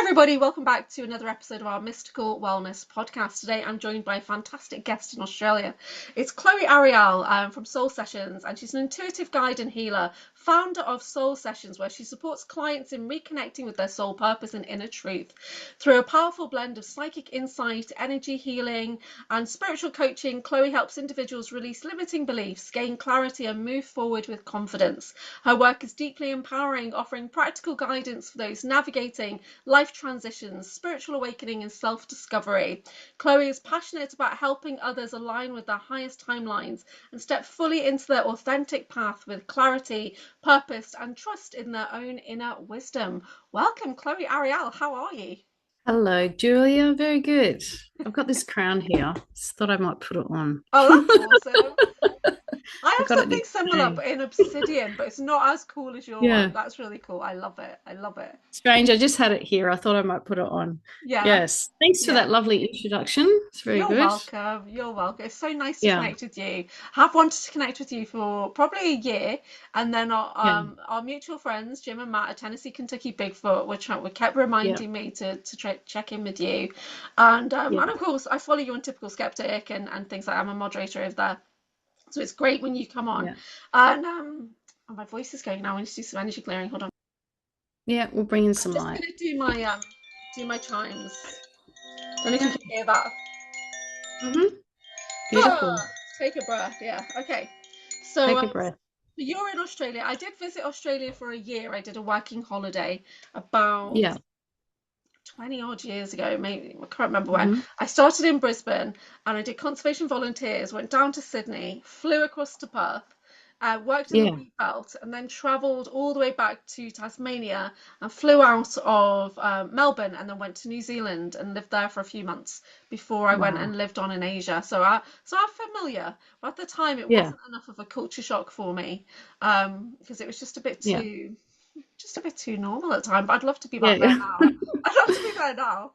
Hi everybody, welcome back to another episode of our Mystical Wellness podcast. Today I'm joined by a fantastic guest in Australia. It's Chloe Ariell from Soul Sessions, and she's an intuitive guide and healer, founder of Soul Sessions, where she supports clients in reconnecting with their soul purpose and inner truth. Through a powerful blend of psychic insight, energy healing, and spiritual coaching, Chloe helps individuals release limiting beliefs, gain clarity, and move forward with confidence. Her work is deeply empowering, offering practical guidance for those navigating life transitions, spiritual awakening, and self-discovery. Chloe is passionate about helping others align with their highest timelines and step fully into their authentic path with clarity, purpose, and trust in their own inner wisdom. Welcome, Chloe Ariell. How are you? Hello, Julia. Very good. I've got this crown here. Just thought I might put it on. Oh, that's awesome. I I have got it the something other similar, day. but in obsidian, but it's not as cool as your one. Yeah, That's really cool. I love it. I love it. strange. I just had it here. I thought I might put it on. Yeah, Yes. Thanks for yeah. that lovely introduction. It's very You're good. welcome. You're welcome. It's so nice to Yeah, connect with you. I've wanted to connect with you for probably a year, and then yeah, our mutual friends, Jim and Matt at Tennessee Kentucky Bigfoot, were kept yeah, reminding me to check in with you, yeah, and of course I follow you on Typical Skeptic and things like that. I'm a moderator over there, so it's great when you come on. yeah. And oh, my voice is going now. I need to do some energy clearing. Hold on. Yeah, we'll bring in I'm some just light. gonna do my chimes. Don't know if you Yeah. can hear that. Mm-hmm. Ah, Beautiful. take a breath. Yeah. Okay. So, Take a breath. you're in Australia. I did visit Australia for a year. I did a working holiday about Yeah. 20 odd years ago, maybe. I can't remember when. Mm-hmm. I started in Brisbane and I did conservation volunteers, went down to Sydney, flew across to Perth, worked in the Yeah. wheat belt, and then travelled all the way back to Tasmania and flew out of Melbourne and then went to New Zealand and lived there for a few months before I went Wow. and lived on in Asia. So I'm familiar, but at the time it Yeah. wasn't enough of a culture shock for me because it was Yeah. just a bit too normal at the time. But I'd love to be back there Yeah. now. I'd love to be there now.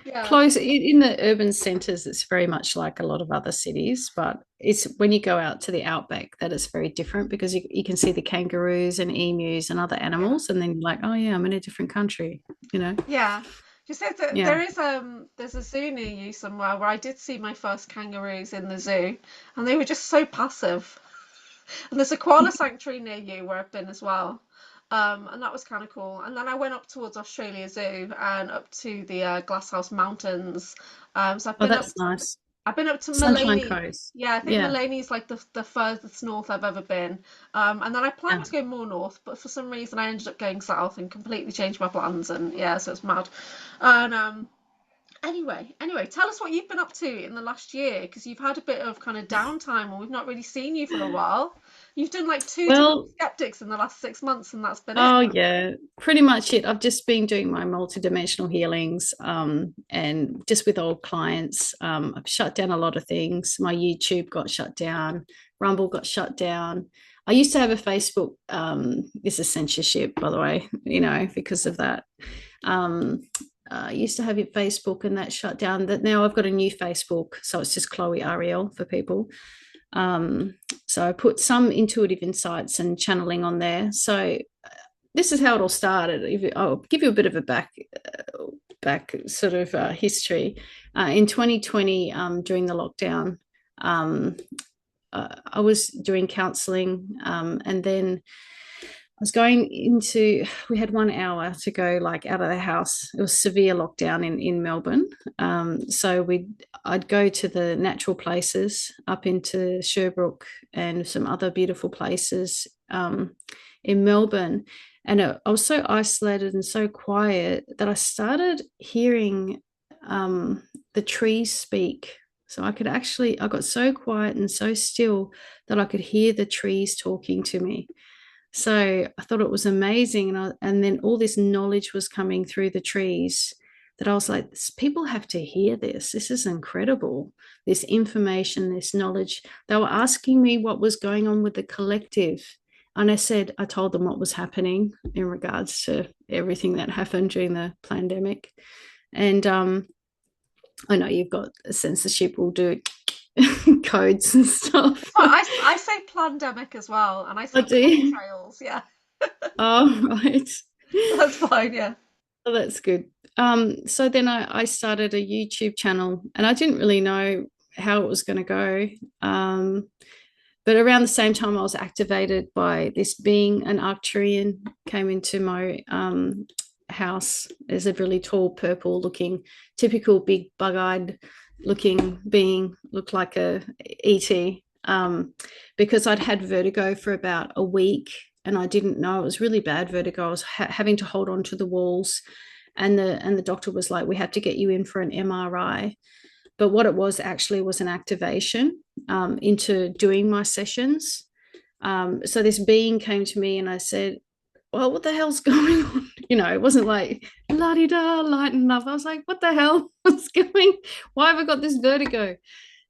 Yeah. Close in the urban centres, it's very much like a lot of other cities, but it's when you go out to the outback that it's very different because you can see the kangaroos and emus and other Yeah. animals, and then you're like, oh yeah, I'm in a different country, you know? Yeah. You said that Yeah. there's a zoo near you somewhere where I did see my first kangaroos in the zoo and they were just so passive. And there's a koala sanctuary near you where I've been as well. And that was kind of cool. And then I went up towards Australia Zoo and up to the Glasshouse Mountains. So Oh, that's nice. I've been up to Sunshine Mullaney. Coast. Yeah, I think Yeah. Mullaney's like the furthest north I've ever been. And then I planned Yeah. to go more north, but for some reason I ended up going south and completely changed my plans. And yeah, so it's mad. And anyway, tell us what you've been up to in the last year, because you've had a bit of kind of downtime and we've not really seen you for a while. You've done like two typical Well, skeptics in the last 6 months, and that's been it. oh yeah, pretty much it. I've just been doing my multidimensional healings, and just with old clients. I've shut down a lot of things. My YouTube got shut down, Rumble got shut down. I used to have a Facebook. This is censorship, by the way, because of that. Um, I used to have a Facebook, and that shut down. That now I've got a new Facebook, so it's just Chloe Ariell for people. Um, so I put some intuitive insights and channeling on there. So this is how it all started. I'll give you a bit of a back sort of history. In 2020, during the lockdown, um, I was doing counselling, and then I was going into. We had 1 hour to go, like out of the house. It was severe lockdown in Melbourne, so I'd go to the natural places up into Sherbrooke and some other beautiful places in Melbourne. And I was so isolated and so quiet that I started hearing the trees speak. So I got so quiet and so still that I could hear the trees talking to me. So I thought it was amazing. And then all this knowledge was coming through the trees that I was like, people have to hear this. This is incredible. This information, this knowledge. They were asking me what was going on with the collective. And I told them what was happening in regards to everything that happened during the pandemic. And I know you've got a censorship will do codes and stuff. Well, I say plandemic as well, and I I say do. chemtrails. Yeah, Oh, right. that's fine. Yeah. Oh, that's good. So then I started a YouTube channel, and I didn't really know how it was going to go. But around the same time, I was activated by this being, an Arcturian came into my house. There's a really tall, purple looking, typical big bug-eyed looking being, looked like a ET. Because I'd had vertigo for about a week, and I didn't know it was really bad vertigo. I was having to hold on to the walls, and the doctor was like, "We have to get you in for an MRI." But what it was actually was an activation into doing my sessions. So this being came to me, and I said, "Well, what the hell's going on?" It wasn't like la di da, light and love. I was like, "What the hell? What's going? Why have I got this vertigo?"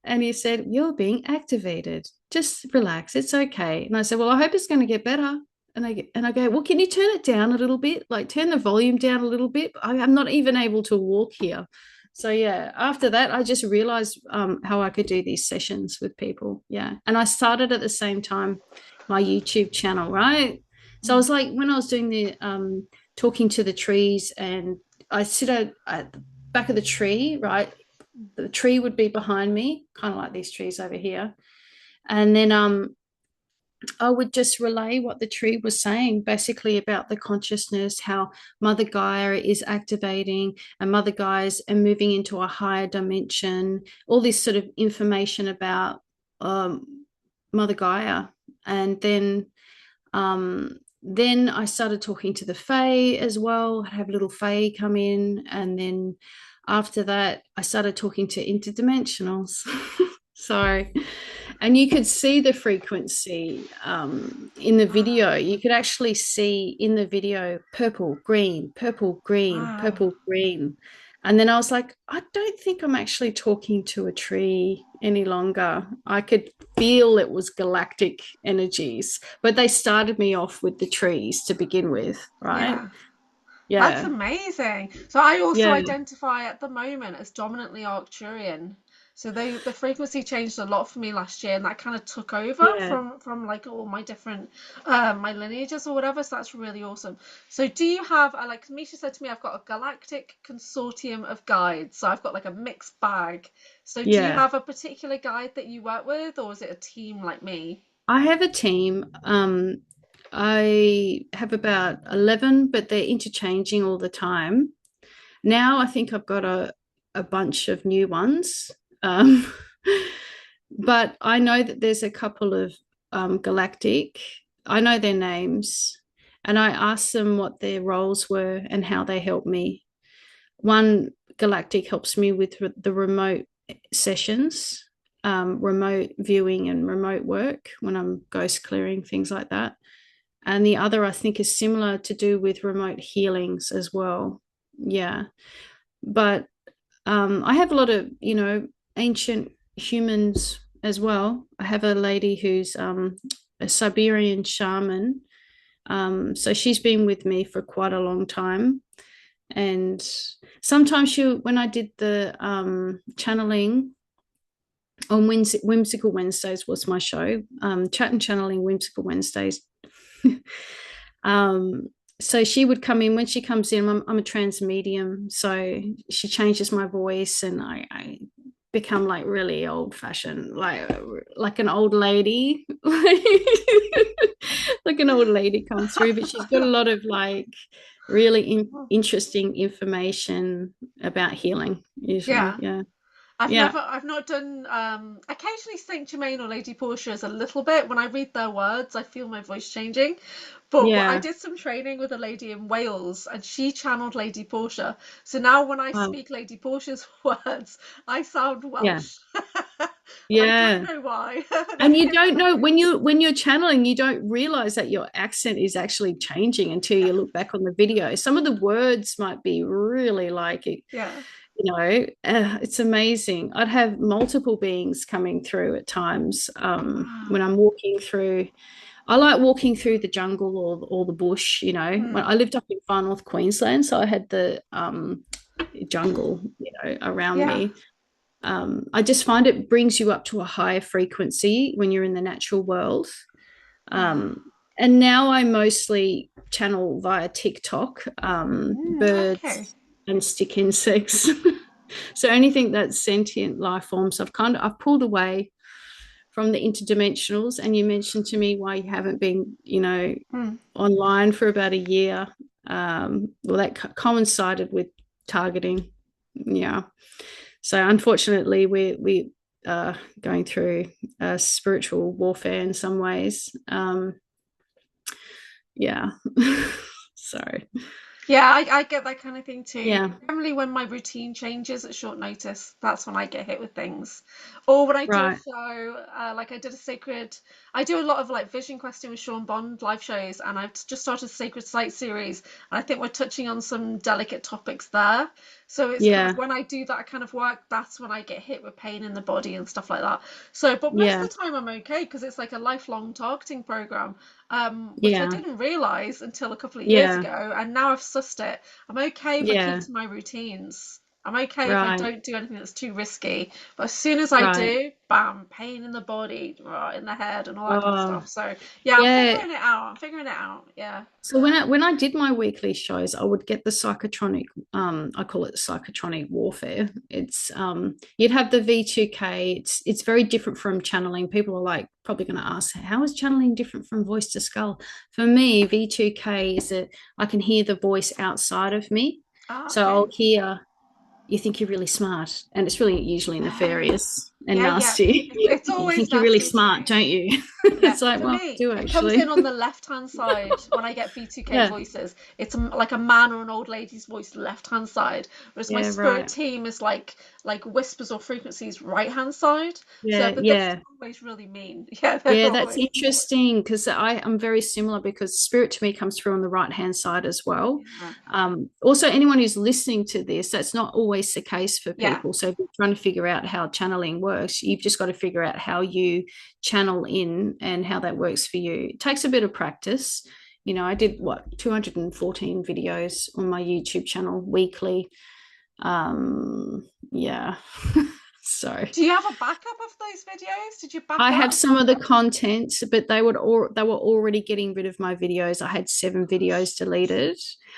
And he said, "You're being activated. Just relax. It's okay." And I said, "Well, I hope it's going to get better." And I go, "Well, can you turn it down a little bit? Like turn the volume down a little bit. I'm not even able to walk here." So yeah, after that, I just realized how I could do these sessions with people. Yeah, and I started at the same time my YouTube channel, right? So I was like, when I was doing the talking to the trees, and I sit at the back of the tree, right? The tree would be behind me, kind of like these trees over here. And then I would just relay what the tree was saying, basically about the consciousness, how Mother Gaia is activating, and Mother Gaia's and moving into a higher dimension, all this sort of information about Mother Gaia. And then I started talking to the Fae as well. I'd have little Fae come in, and then after that, I started talking to interdimensionals. So, and you could see the frequency in the video. You could actually see in the video purple, green, purple, green, Wow. purple, green. And then I was like, I don't think I'm actually talking to a tree any longer. I could feel it was galactic energies, but they started me off with the trees to begin with, right? Yeah. That's Yeah. amazing. So I also Yeah. identify at the moment as dominantly Arcturian. So the frequency changed a lot for me last year, and that kind of took over Yeah. from like all my different my lineages or whatever. So that's really awesome. So do you have like Misha said to me, I've got a galactic consortium of guides. So I've got like a mixed bag. So do you Yeah. have a particular guide that you work with, or is it a team like me? I have a team. I have about 11, but they're interchanging all the time. Now I think I've got a bunch of new ones. Um, but I know that there's a couple of Galactic. I know their names, and I asked them what their roles were and how they help me. One Galactic helps me with the remote sessions, remote viewing and remote work when I'm ghost clearing, things like that. And the other, I think, is similar to do with remote healings as well. Yeah. But I have a lot of, ancient humans as well. I have a lady who's a Siberian shaman. So she's been with me for quite a long time. And sometimes when I did the channeling on Whimsical Wednesdays was my show, Chat and Channeling Whimsical Wednesdays. um, so she would come in. When she comes in, I'm a trans medium, so she changes my voice, and I become like really old fashioned, like an old lady, like an old lady comes through. But she's got a lot of like really interesting information about healing. Usually, Yeah. yeah, yeah, I've not done, occasionally Saint Germain or Lady Portia's a little bit. When I read their words, I feel my voice changing. But I yeah. did some training with a lady in Wales, and she channeled Lady Portia. So now when I Wow. speak Lady Portia's words, I sound Yeah, Welsh. And I don't yeah. know why. And you don't know when you're channeling, you don't realize that your accent is actually changing until Yeah, you look back on the video. Some of the words might be really like it, yeah. it's amazing. I'd have multiple beings coming through at times when Wow. I'm walking through. I like walking through the jungle or the bush. When Mm. I lived up in far north Queensland, so I had the jungle, around Yeah. me. I just find it brings you up to a higher frequency when you're in the natural world. Oh. Um, And now I mostly channel via TikTok, Okay. birds and stick insects. So anything that's sentient life forms, I've pulled away from the interdimensionals. And you mentioned to me why you haven't been, Mm. online for about a year. Well, that coincided with targeting. Yeah. So unfortunately, we are going through spiritual warfare in some ways. Yeah. Sorry. Yeah, I get that kind of thing too. Yeah. Generally, when my routine changes at short notice, that's when I get hit with things. Or when I do a Right. show, like I did a sacred, I do a lot of like Vision Questing with Sean Bond live shows, and I've just started a Sacred Site series, and I think we're touching on some delicate topics there. So it's kind of Yeah. when I do that kind of work, that's when I get hit with pain in the body and stuff like that. So, but most Yeah. of the time I'm okay because it's like a lifelong targeting program, which I Yeah. didn't realize until a couple of years Yeah. ago, and now I've sussed it. I'm okay if I keep Yeah. to my routines. I'm okay if I Right. don't do anything that's too risky. But as soon as I Right. do, bam, pain in the body, in the head, and all that kind of Oh, stuff. So yeah, I'm yeah. figuring it out. I'm figuring it out. Yeah. So when I did my weekly shows, I would get the psychotronic, I call it psychotronic warfare. It's you'd have the V2K. It's very different from channeling. People are like probably going to ask, how is channeling different from voice to skull? For me, V2K is that I can hear the voice outside of me. Ah, So okay. I'll hear, you think you're really smart, and it's really usually nefarious and Yeah, yeah. nasty. It's You always think you're really nasty to smart, me. don't you? Yeah, It's like, for well, I me, do it comes in actually. on the left-hand side when I get V2K Yeah. voices. It's like a man or an old lady's voice, left-hand side, whereas my Yeah, spirit right. team is like whispers or frequencies, right-hand side. So, Yeah, but they're yeah. always really mean. Yeah, they're Yeah, that's always. interesting because I'm very similar because spirit to me comes through on the right hand side as well. Yeah. Also, anyone who's listening to this, that's not always the case for Yeah. people. So, if you're trying to figure out how channeling works, you've just got to figure out how you channel in and how that works for you. It takes a bit of practice. I did 214 videos on my YouTube channel weekly. Yeah. So Do you have a backup of those videos? Did you back I have up? some of the content, but they were already getting rid of my videos. I had 7 videos deleted.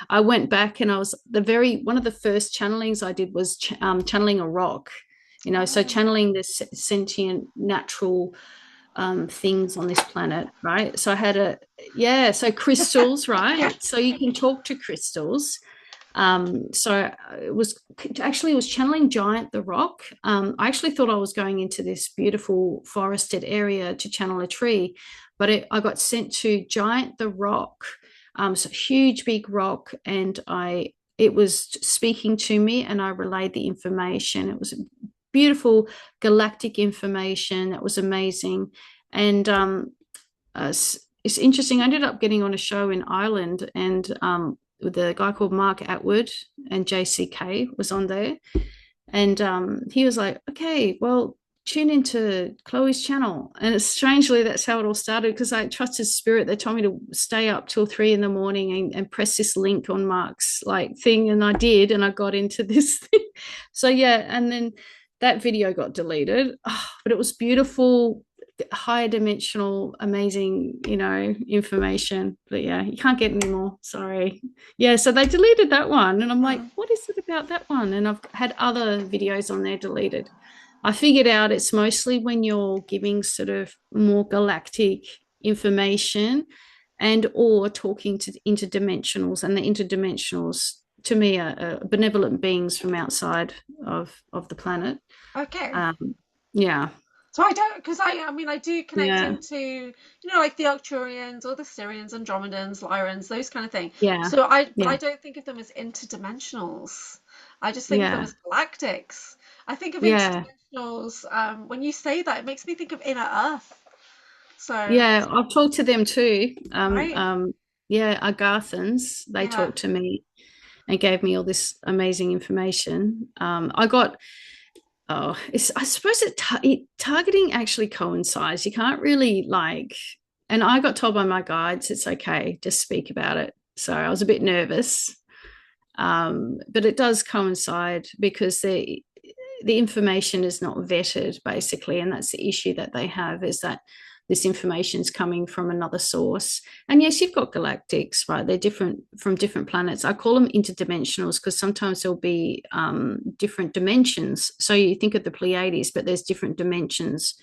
I went back and I was one of the first channelings I did was channeling a rock. So Oh, channeling the sentient natural things on this planet, right? So I had so crystals, yeah. right? So you can talk to crystals. So it was channeling Giant the Rock. I actually thought I was going into this beautiful forested area to channel a tree, but I got sent to Giant the Rock. So huge big rock, and it was speaking to me, and I relayed the information. It was beautiful galactic information that was amazing, and it's interesting. I ended up getting on a show in Ireland, and with a guy called Mark Atwood, and JCK was on there. And he was like, okay, well, tune into Chloe's channel. And it's strangely, that's how it all started because I trusted spirit. They told me to stay up till 3 in the morning and press this link on Mark's like thing. And I did, and I got into this thing. So yeah, and then that video got deleted. Oh, but it was beautiful, higher dimensional, amazing, information. But yeah, you can't get any more. Sorry. Yeah, so they deleted that one. And I'm like, Hmm. what is it about that one? And I've had other videos on there deleted. I figured out it's mostly when you're giving sort of more galactic information and or talking to interdimensionals, and the interdimensionals to me are benevolent beings from outside of the planet. Okay. Yeah, So I don't, because I mean, I do connect yeah, into, like the Arcturians or the Syrians, Andromedans, Lyrans, those kind of thing. yeah, So but yeah, I don't think of them as interdimensionals. I just think of them yeah, as galactics. I think of yeah. interdimensionals, when you say that, it makes me think of inner Earth. So, Yeah, I've talked to them too. right? Yeah, Agathans, they Yeah. talked to me and gave me all this amazing information. I got, I suppose targeting actually coincides. You can't really and I got told by my guides it's okay, just speak about it. So I was a bit nervous, but it does coincide because the information is not vetted basically, and that's the issue that they have is that this information is coming from another source. And yes, you've got galactics, right? They're different from different planets. I call them interdimensionals because sometimes there'll be different dimensions. So you think of the Pleiades, but there's different dimensions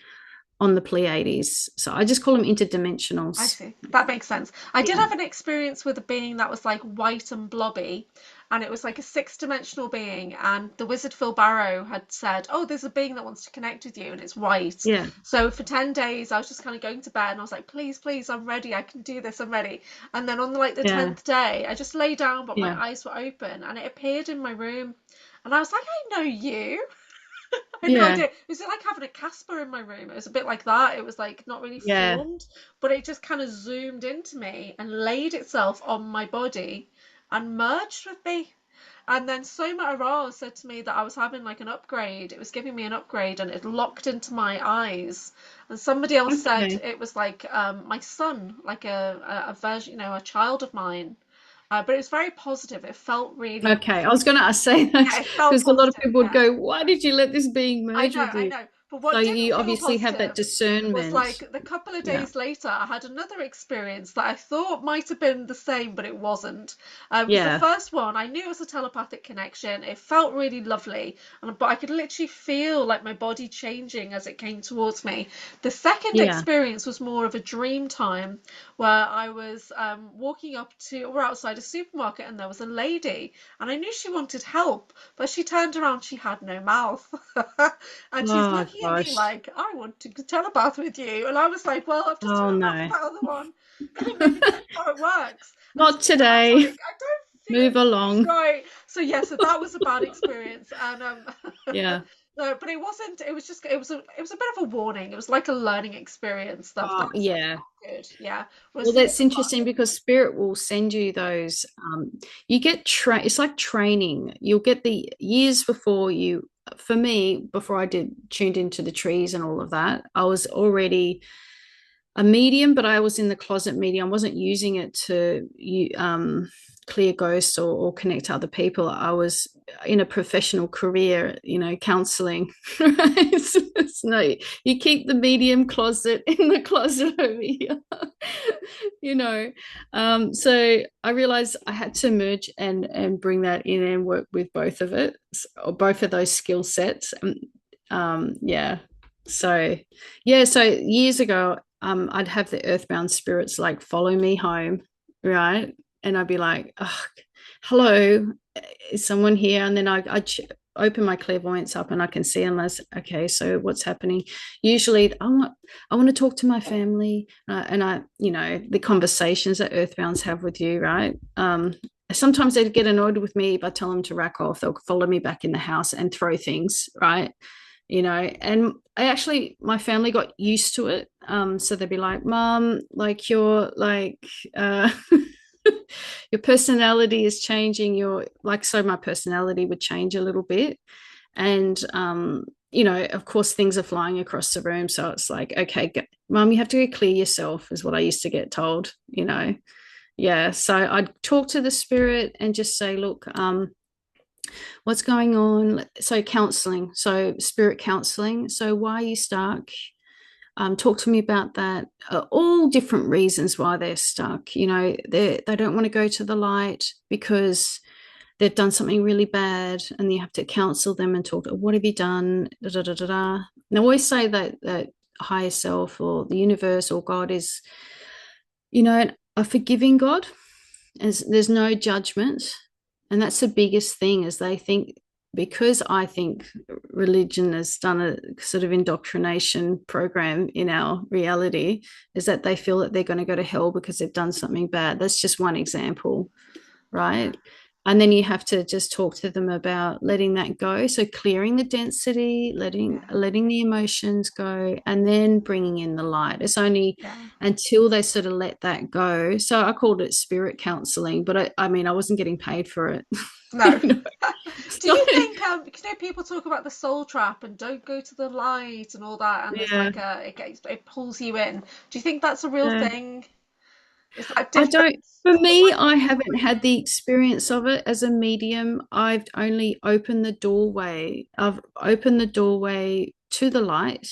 on the Pleiades. So I just call them I interdimensionals. see. That makes sense. I did Yeah. have an experience with a being that was like white and blobby, and it was like a six-dimensional being. And the wizard Phil Barrow had said, "Oh, there's a being that wants to connect with you, and it's white." Yeah. So for 10 days, I was just kind of going to bed, and I was like, "Please, please, I'm ready. I can do this. I'm ready." And then on like the Yeah. 10th day, I just lay down, but my Yeah. eyes were open, and it appeared in my room, and I was like, "I know you." I had no Yeah. idea. It was like having a Casper in my room. It was a bit like that. It was like not really Yeah. formed, but it just kind of zoomed into me and laid itself on my body and merged with me. And then Soma Arar said to me that I was having like an upgrade. It was giving me an upgrade and it locked into my eyes. And somebody else said Okay. it was like my son, like a version, a child of mine. But it was very positive. It felt really, Okay. I was going to say that yeah, it felt because a lot of positive. people would Yeah. go, "Why did you let this being I merge know, with I you?" know. But So what didn't you feel obviously have that positive was discernment. like the couple of Yeah. days later, I had another experience that I thought might have been the same, but it wasn't. Because the Yeah. first one, I knew it was a telepathic connection. It felt really lovely, but I could literally feel like my body changing as it came towards me. The second Yeah. experience was more of a dream time where I was walking up to, or outside a supermarket, and there was a lady, and I knew she wanted help, but she turned around, she had no mouth. And she's Oh looking at me gosh. like, I want to telepath with you. And I was like, well, I've just Oh telepath with no. that other one. Maybe that's how it works. And Not I was today. like, I don't feel Move this is along. right. So yeah, so that was a bad experience. And Yeah. no, but it wasn't, it was just it was a bit of a warning. It was like a learning experience stuff. Oh That's yeah. not good. Yeah. Well, Was the that's other interesting because spirit will send you those. You get it's like training. You'll get the years before you. For me, before I did tuned into the trees and all of that, I was already a medium, but I was in the closet medium. I wasn't using it to clear ghosts or connect to other people. I was in a professional career, counseling. Right? It's no, you keep the medium closet in the closet over here. So I realized I had to merge and bring that in and work with both of it, or both of those skill sets. Yeah. So yeah, so years ago, I'd have the earthbound spirits like follow me home, right? And I'd be like, oh, hello, is someone here? And then I open my clairvoyance up and I can see unless, okay, so what's happening? Usually I want to talk to my family, and the conversations that earthbounds have with you, right? Sometimes they get annoyed with me if I tell them to rack off. They'll follow me back in the house and throw things, right? And my family got used to it. So they'd be like, Mom, like you're like your personality is changing. So my personality would change a little bit. And of course things are flying across the room. So it's like, okay, Mom, you have to go clear yourself, is what I used to get told. Yeah. So I'd talk to the spirit and just say, look, what's going on? So counseling, so spirit counseling. So why are you stuck? Talk to me about that. All different reasons why they're stuck. They don't want to go to the light because they've done something really bad, and you have to counsel them and talk. What have you done? Da, da, da, da, da. And I always say that higher self or the universe or God is, a forgiving God. As there's no judgment, and that's the biggest thing. Is they think, because I think religion has done a sort of indoctrination program in our reality, is that they feel that they're going to go to hell because they've done something bad. That's just one example, Yeah. right? And then you have to just talk to them about letting that go. So clearing the density, letting Yeah. letting the emotions go, and then bringing in the light. It's only Yeah. until they sort of let that go. So I called it spirit counseling, but I mean, I wasn't getting paid for it. No. Do So, you think people talk about the soul trap and don't go to the light and all that, and there's yeah, like it pulls you in. Do you think that's a real yeah. thing? Is that I don't. different For to the me, light I being haven't pulled had in? the experience of it as a medium. I've only opened the doorway. I've opened the doorway to the light,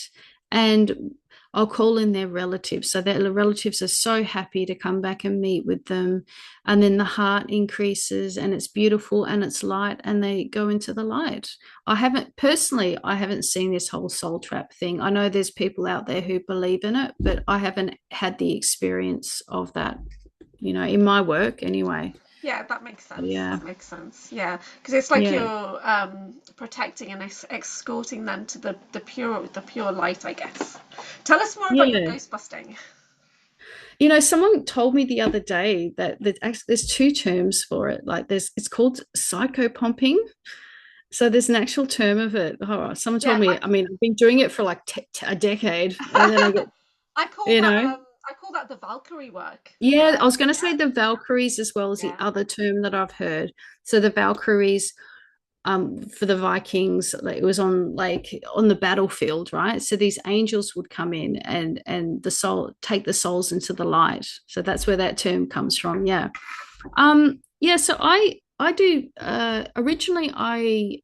and I'll call in their relatives. So their relatives are so happy to come back and meet with them. And then the heart increases and it's beautiful and it's light and they go into the light. I haven't seen this whole soul trap thing. I know there's people out there who believe in it, but I haven't had the experience of that, in my work anyway. Yeah, that makes sense. Yeah. That makes sense. Yeah, because it's like Yeah. you're protecting and escorting them to the pure light, I guess. Tell us more about your Yeah. ghost busting. Someone told me the other day that there's two terms for it. Like it's called psychopumping. So there's an actual term of it. Oh, someone told Yeah, me, I mean, I've been doing it for like a decade, and then I get, I call you that know, I call that the Valkyrie work. yeah, Yeah, I was going to yeah, say the Valkyries as well as the yeah. other term that I've heard. So the Valkyries, for the Vikings, like, it was on the battlefield, right? So these angels would come in and take the souls into the light. So that's where that term comes from. Yeah. Yeah, so I do originally I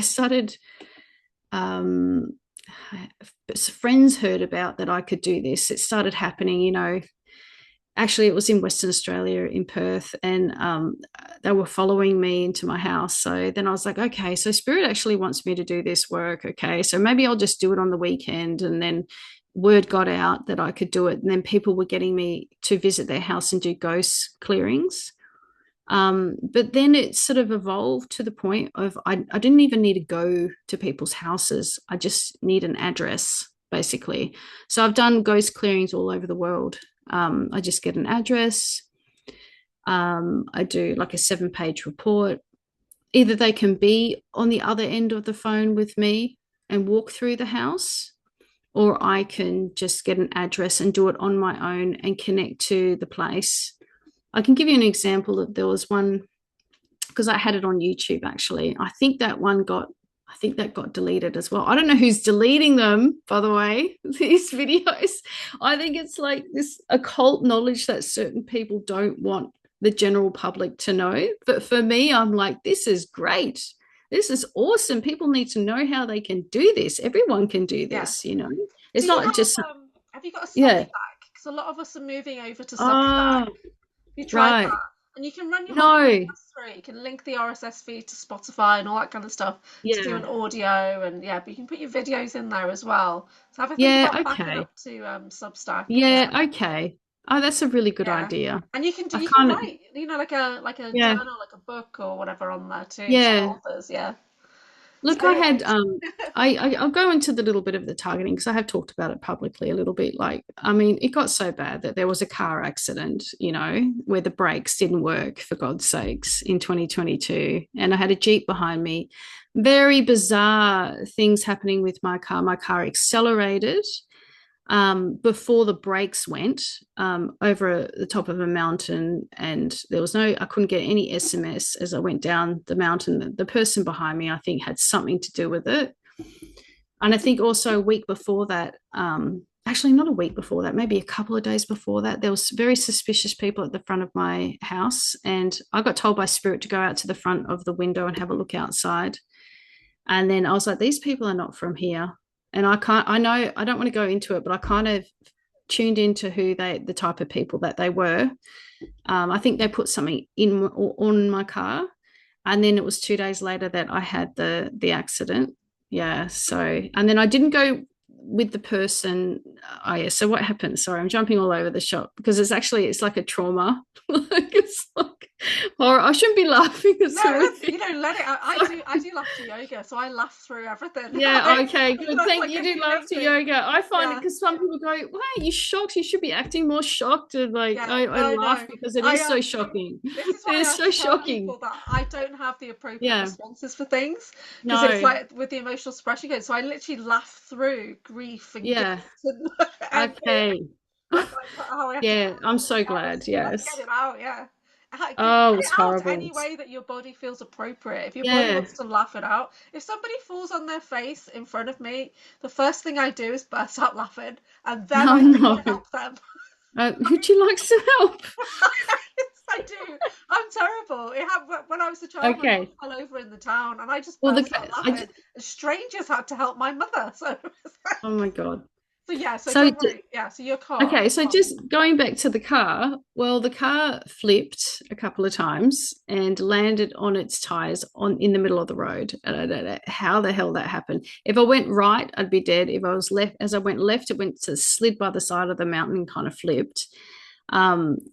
started um friends heard about that I could do this. It started happening, actually it was in Western Australia in Perth, and they were following me into my house. So then I was like, okay, so spirit actually wants me to do this work. Okay, so maybe I'll just do it on the weekend. And then word got out that I could do it, and then people were getting me to visit their house and do ghost clearings. But then it sort of evolved to the point of I didn't even need to go to people's houses. I just need an address, basically. So I've done ghost clearings all over the world. I just get an address. I do like a 7-page report. Either they can be on the other end of the phone with me and walk through the house, or I can just get an address and do it on my own and connect to the place. I can give you an example that there was one because I had it on YouTube actually. I think that got deleted as well. I don't know who's deleting them, by the way, these videos. I think it's like this occult knowledge that certain people don't want the general public to know. But for me, I'm like, this is great. This is awesome. People need to know how they can do this. Everyone can do Yeah. this. Do It's you not just, have you got a yeah. Substack? Because a lot of us are moving over to Substack. Oh, You tried right. that, and you can run your whole No. podcast through. You can link the RSS feed to Spotify and all that kind of stuff to do an Yeah. audio, and yeah, but you can put your videos in there as well. So have a think Yeah. about backing Okay. up to Substack. Yeah, okay. Oh, that's a really good Yeah, idea. and I you can kind of, write, like a yeah, journal, like a book or whatever on there too for yeah. authors. Yeah. So Look, anyway, I'll go into the little bit of the targeting because I have talked about it publicly a little bit. Like, I mean, it got so bad that there was a car accident, where the brakes didn't work, for God's sakes, in 2022. And I had a Jeep behind me. Very bizarre things happening with my car. My car accelerated before the brakes went over the top of a mountain, and I couldn't get any SMS as I went down the mountain. The person behind me, I think, had something to do with it. And I think also a week before that, actually not a week before that, maybe a couple of days before that, there was very suspicious people at the front of my house, and I got told by spirit to go out to the front of the window and have a look outside. And then I was like, these people are not from here. And I know, I don't want to go into it, but I kind of tuned into the type of people that they were. I think they put something on my car. And then it was 2 days later that I had the accident. Yeah. So, and then I didn't go with the person. Oh yeah. So what happened? Sorry, I'm jumping all over the shop because it's like a trauma. It's like horror. I shouldn't be laughing. It's no, horrific. let it. I do laughter yoga, so I laugh through everything. Yeah, okay, good. That's Thank like you. a Do healing laughter thing. yoga. I find it Yeah. because some people go, "Why are you shocked? You should be acting more shocked." And like, Yeah, I no, laugh no. because it I is so shocking. This is It why I is have so to tell shocking. people that I don't have the appropriate Yeah. responses for things because it's No. like with the emotional suppression code. So I literally laugh through grief and guilt Yeah. and pain. Okay. That's like how I have to Yeah. I'm so process glad. it. You have to get Yes. it out, yeah. Get Oh, it it was out horrible. any way that your body feels appropriate. If your body Yeah. wants to laugh it out, if somebody falls on their face in front of me, the first thing I do is burst out laughing, and then Oh I think to no. help them. Would you like some help? Yes, I do. I'm terrible. It happened when I was a child. My mum Okay. fell over in the town, and I just Well, burst out laughing. And strangers had to help my mother. So it was oh my God. So So don't worry. Yeah, so your car. okay, so just going back to the car, well, the car flipped a couple of times and landed on its tires on in the middle of the road. And I don't know how the hell that happened. If I went right, I'd be dead. If I was left, as I went left, it went to slid by the side of the mountain and kind of flipped.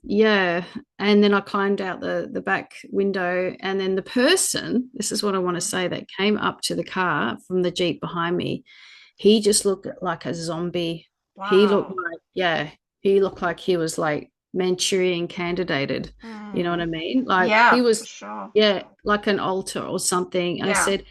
Yeah. And then I climbed out the back window, and then the person, this is what I want to say, that came up to the car from the Jeep behind me, he just looked like a zombie. He looked Wow. like, yeah, he looked like he was like Manchurian candidated. You know what I Mm. mean? Like he Yeah, for was, sure. yeah, like an altar or something. And I Yeah. said,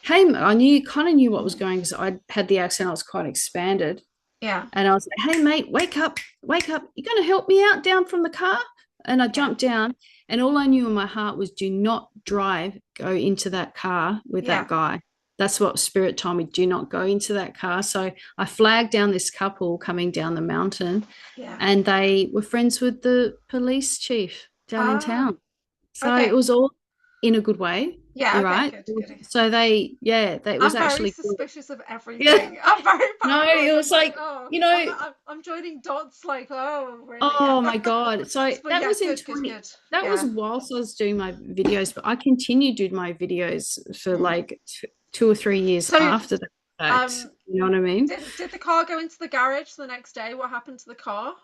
hey, I knew, kind of knew what was going, because I had the accent, I was quite expanded. Yeah. And I was like, hey, mate, wake up, wake up. You're going to help me out down from the car? And I Yeah. jumped down, and all I knew in my heart was, do not drive, go into that car with Yeah. that guy. That's what spirit told me. Do not go into that car. So I flagged down this couple coming down the mountain, Yeah. and they were friends with the police chief down in Ah, town. So it okay. was all in a good way. Yeah, You're okay, right. good, good. So they, yeah, that was I'm very actually good. suspicious of Yeah. everything. I'm very No, it paranoid. I'm was like, like, oh, you know, I'm joining dots. Like, oh, really? Yeah. oh my God. So But that yeah, was in good, good, 20, good. that was Yeah. whilst I was doing my videos, but I continued doing my videos for like 2 or 3 years So, after the fact. um, You know what I mean? did the car go into the garage the next day? What happened to the car?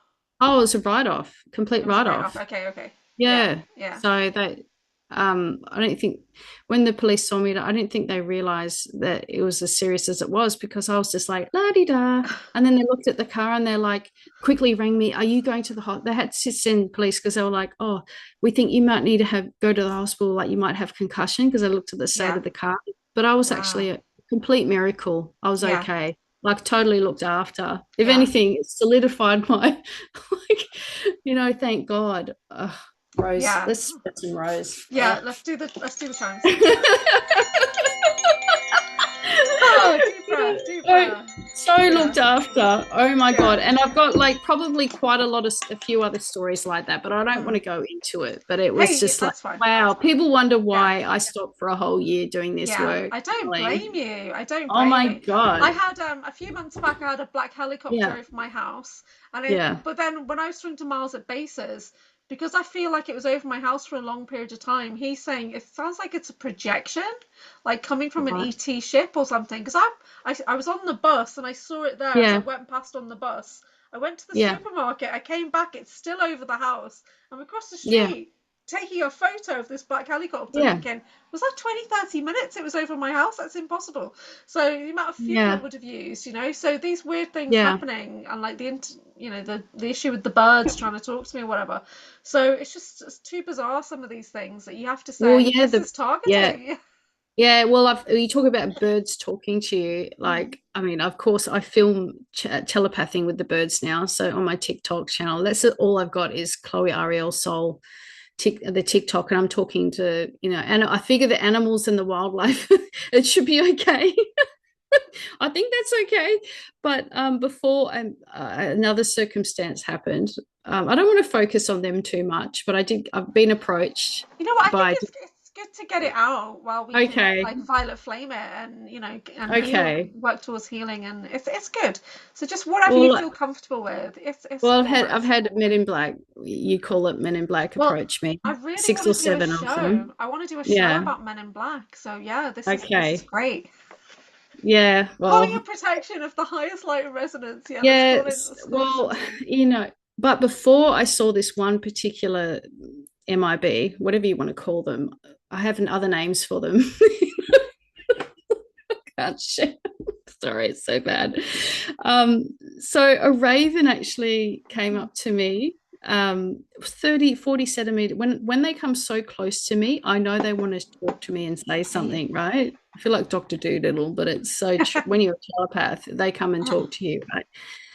Oh, it was a write-off, complete It was a write-off. write-off. Okay, okay. Yeah, Yeah. yeah. So they, I don't think when the police saw me, I don't think they realized that it was as serious as it was, because I was just like, la di da. And then they looked at the car and they're like, quickly rang me, are you going to the hospital? They had to send police, because they were like, oh, we think you might need to go to the hospital, like you might have concussion, because I looked at the state Yeah. of the car. But I was actually Wow. a complete miracle. I was Yeah. okay. Like totally looked after. If Yeah. anything, it solidified my like, thank God. Rose. Yeah. Let's put some rose. Yeah. Let's do the chimes. Oh, deep breath, deep So, breath. so Yeah. looked after. Oh my Yeah. God. And I've got like probably quite a few other stories like that, but I don't want Mm. to go into it. But it was Hey, just like, that's fine. wow, people wonder Yeah. why I stopped for a whole year doing this Yeah, work. I don't blame you. I don't Oh blame my you. I God. had a few months back, I had a black helicopter Yeah. over my house, and Yeah. but then when I was talking to Miles at bases, because I feel like it was over my house for a long period of time, he's saying it sounds like it's a projection, like coming from an Right. ET ship or something. Because I was on the bus and I saw it there as I Yeah. went past on the bus. I went to the Yeah. supermarket. I came back. It's still over the house. I'm across the Yeah. street taking a photo of this black helicopter, Yeah. thinking, was that 20, 30 minutes it was over my house? That's impossible. So the amount of fuel it Yeah. would have used, so these weird things Yeah. happening, and like the issue with the birds trying to talk to me or whatever. So it's too bizarre, some of these things, that you have to Well, say yeah, this is yeah. targeting. Yeah, well, you talk about birds talking to you. Mm. Like, I mean, of course, I film telepathing with the birds now. So on my TikTok channel, that's all I've got is Chloe Ariell Soul, the TikTok, and I'm talking to, and I figure the animals and the wildlife, it should be okay. I think that's okay. But before another circumstance happened, I don't want to focus on them too much, but I've been approached You know what? I think by, it's good to get it out while we can, okay, like, violet flame it, and and heal, okay. work towards healing, and it's good. So just whatever you Well, feel comfortable with. It's Well, I've glorious. had Men in Black, you call it Men in Black, Well, approach me, I really six want or to do a seven of show. them. I want to do a show Yeah. about Men in Black. So yeah, this is Okay. great. Yeah. Calling in Well, protection of the highest light and resonance. Yeah, yes. let's call in Well, some team. but before I saw this one particular MIB, whatever you want to call them, I have other names for them. Can't share. Sorry, it's so bad. So a raven actually came Hmm. up to me, 30, 40 centimeters. When they come so close to me, I know they want to talk to me and say Right. something, right? I feel like Dr. Doolittle, but it's so when you're a telepath, they come and talk to you, right?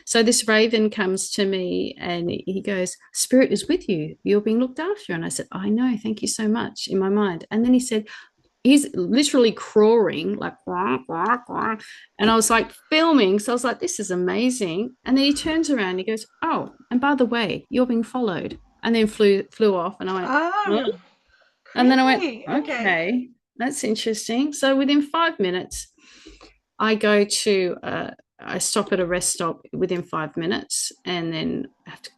So this raven comes to me and he goes, Spirit is with you. You're being looked after. And I said, I know, thank you so much, in my mind. And then he said, he's literally crawling like quack, quack, quack. And I was like filming, so I was like, this is amazing. And then he turns around and he goes, oh, and by the way, you're being followed. And then flew off, and I went, huh? Oh, And then I went, creepy. Okay. okay, that's interesting. So within 5 minutes I go to I stop at a rest stop within 5 minutes, and then have to.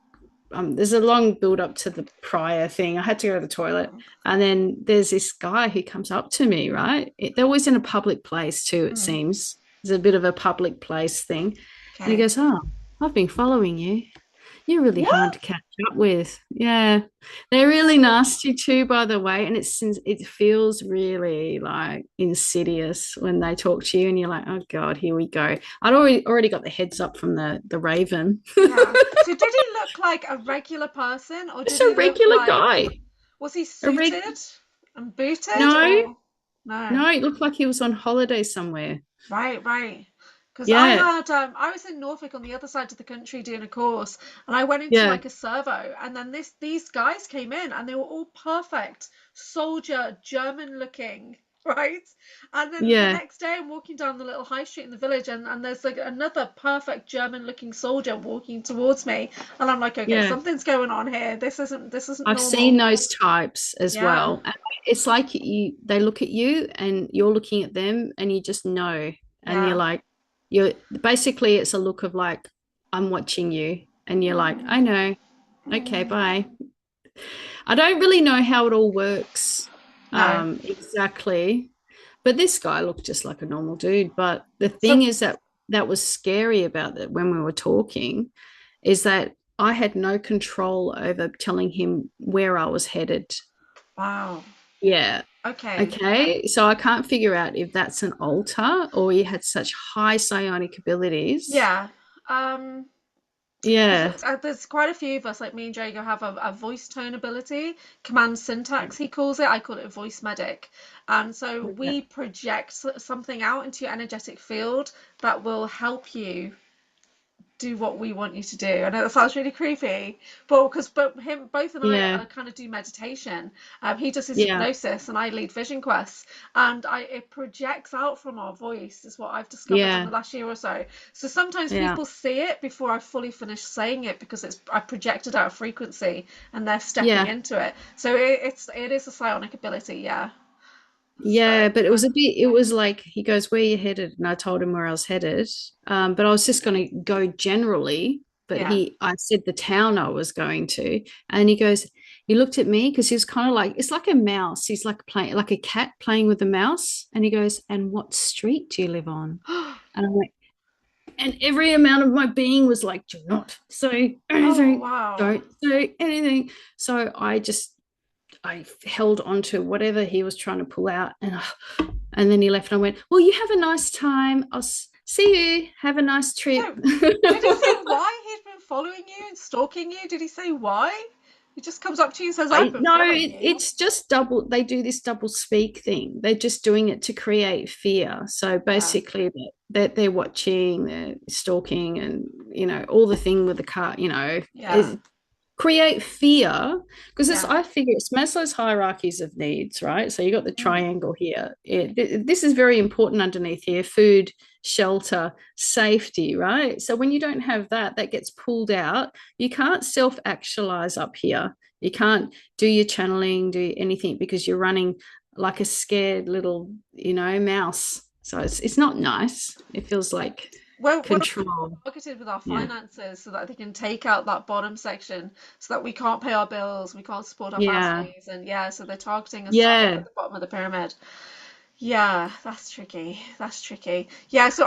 There's a long build up to the prior thing. I had to go to the toilet, and then there's this guy who comes up to me. Right, they're always in a public place too. It seems there's a bit of a public place thing, and he Okay. goes, "Oh, I've been following you. You're really hard What? to catch up with." Yeah. They're really nasty too, by the way. And it feels really like insidious when they talk to you and you're like, oh God, here we go. I'd already got the heads up from the Raven. Yeah. So did he look like a regular person, or It's did a he look regular like, guy. was he A reg suited and booted, no, or no? no, it looked like he was on holiday somewhere. Right, right. Because Yeah, I was in Norfolk on the other side of the country doing a course, and I went into yeah, like a servo, and then these guys came in, and they were all perfect soldier, German looking, right? And then the yeah, next day, I'm walking down the little high street in the village, and there's like another perfect German looking soldier walking towards me, and I'm like, okay, yeah. something's going on here. This isn't I've seen normal. those types as Yeah, well. And it's like they look at you and you're looking at them and you just know. And you're yeah. like, you're basically, it's a look of like, I'm watching you. And you're like, Mm, I know. Okay, mm. bye. I don't really know how it all works No. exactly. But this guy looked just like a normal dude. But the thing So, is that was scary about it when we were talking is that I had no control over telling him where I was headed. wow. Yeah. Okay. Okay. So I can't figure out if that's an altar or he had such high psionic abilities. Yeah. Um, Yeah. because there's quite a few of us, like me and Jago, have a voice tone ability, command syntax, he calls it. I call it a voice medic. And so Yeah. we project something out into your energetic field that will help you do what we want you to do. I know that sounds really creepy, but because both and I Yeah. kind of do meditation. He does his Yeah. hypnosis, and I lead vision quests, and it projects out from our voice. Is what I've discovered in Yeah. the last year or so. So sometimes Yeah. people see it before I fully finish saying it because I projected out a frequency and they're stepping Yeah. into it. So it is a psionic ability, yeah. Yeah, So but it was like he goes, where you headed? And I told him where I was headed. But I was just going to go generally. But yeah. I said the town I was going to. And he looked at me because he was kind of like, it's like a mouse. He's like playing, like a cat playing with a mouse. And he goes, and what street do you live on? And I'm like, and every amount of my being was like, do not say Oh anything. wow. Don't say anything. So I held on to whatever he was trying to pull out, and then he left. And I went, "Well, you have a nice time. I'll see you. Have a nice trip." So, did he say why he's been following you and stalking you? Did he say why? He just comes up to you and says, I've I been no, following you. it's just double. They do this double speak thing. They're just doing it to create fear. So Yeah, basically, that they're watching, they're stalking, and all the thing with the car. yeah, Create fear because yeah. I figure it's Maslow's hierarchies of needs, right? So you got the Mm, triangle here. This is very important underneath here: food, shelter, safety, right? So when you don't have that, that gets pulled out. You can't self-actualize up here. You can't do your channeling, do anything because you're running like a scared little, mouse. So it's not nice. It feels yeah. like Well, we're control. targeted with our Yeah. finances so that they can take out that bottom section so that we can't pay our bills, we can't support our Yeah. families, and yeah, so they're targeting us down at Yeah. the bottom of the pyramid. Yeah, that's tricky. That's tricky. Yeah, so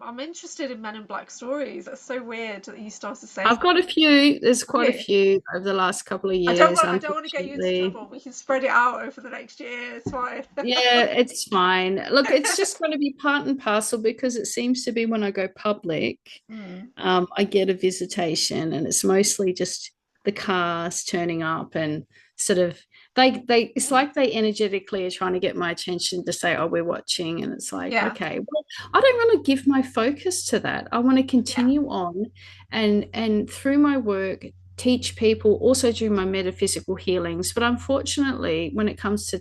I'm interested in Men in Black stories. That's so weird that you started saying I've got a few. There's quite a yeah. few over the last couple of years, I don't want to get you into unfortunately. trouble. We can spread it out over the next year. It's fine. Yeah, it's fine. Look, it's just going to be part and parcel because it seems to be when I go public, Mm, I get a visitation, and it's mostly just the cars turning up and sort of they it's like they energetically are trying to get my attention to say, oh, we're watching, and it's like, yeah, okay, well, I don't want to give my focus to that. I want to yeah, continue on and through my work teach people, also do my metaphysical healings. But unfortunately, when it comes to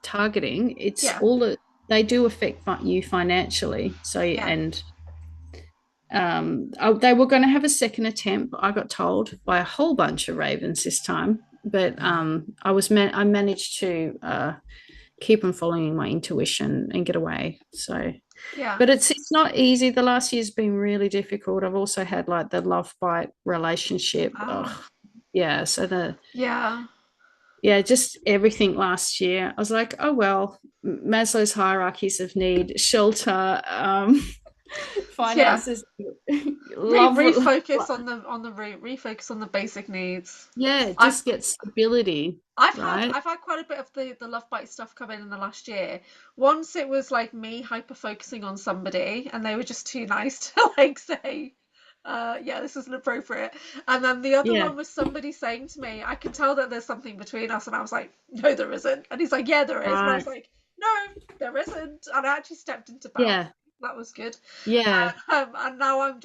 targeting, it's yeah, all that they do affect you financially. So, yeah. and they were going to have a second attempt. I got told by a whole bunch of ravens this time, but I managed to keep on following my intuition and get away. So, Yeah. but it's not easy. The last year's been really difficult. I've also had like the love bite relationship. Ugh. Ah, Yeah. So yeah. just everything last year. I was like, oh well, Maslow's hierarchies of need, shelter, Yeah. finances, love. Refocus on the root, refocus on the basic needs. Yeah, I've just get stability, right? I've had quite a bit of the love bite stuff come in the last year. Once it was like me hyper focusing on somebody and they were just too nice to like say, yeah, this isn't appropriate. And then the other Yeah, one was somebody saying to me, I can tell that there's something between us, and I was like, no, there isn't. And he's like, yeah, there is. And I was right. like, no, there isn't. And I actually stepped into boundaries. Yeah, That was good. yeah, And now I'm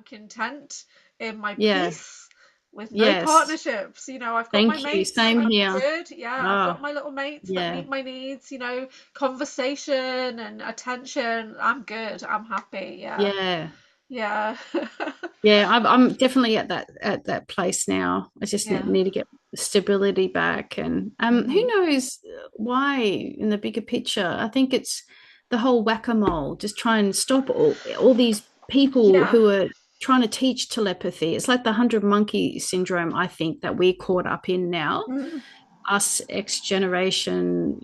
content in my yeah, peace with no yes. partnerships. I've got my Thank you. mates. Same I'm here. good. Yeah, I've Oh, got my little mates that yeah, meet my needs. Conversation and attention. I'm good. I'm happy. Yeah, yeah. yeah, Yeah, I'm definitely at that place now. I just yeah. need to get stability back, and who Hmm. knows why in the bigger picture. I think it's the whole whack-a-mole. Just try and stop all these people Yeah. who are trying to teach telepathy. It's like the 100 monkey syndrome. I think that we're caught up in now. Mm. Us X generation,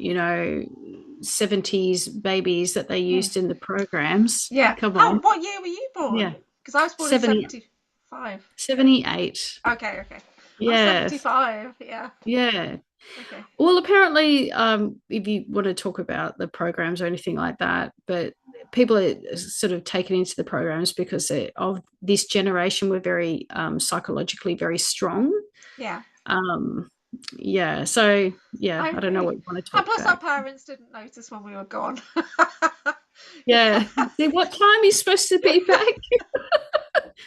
70s babies that they Mm. used in the programs. Yeah. Come on, What year were you born? yeah, Because I was born in 70, 75. 78. Okay, okay. I'm Yes. 75. Yeah. Yeah. Okay. Well, apparently, if you want to talk about the programs or anything like that, but people are sort of taken into the programs because of this generation were very psychologically very strong. Yeah. Um, yeah. So, yeah, I I don't know agree. what you want to And talk plus, our about. parents didn't notice when we were gone. Yeah. See, what time is supposed to be back?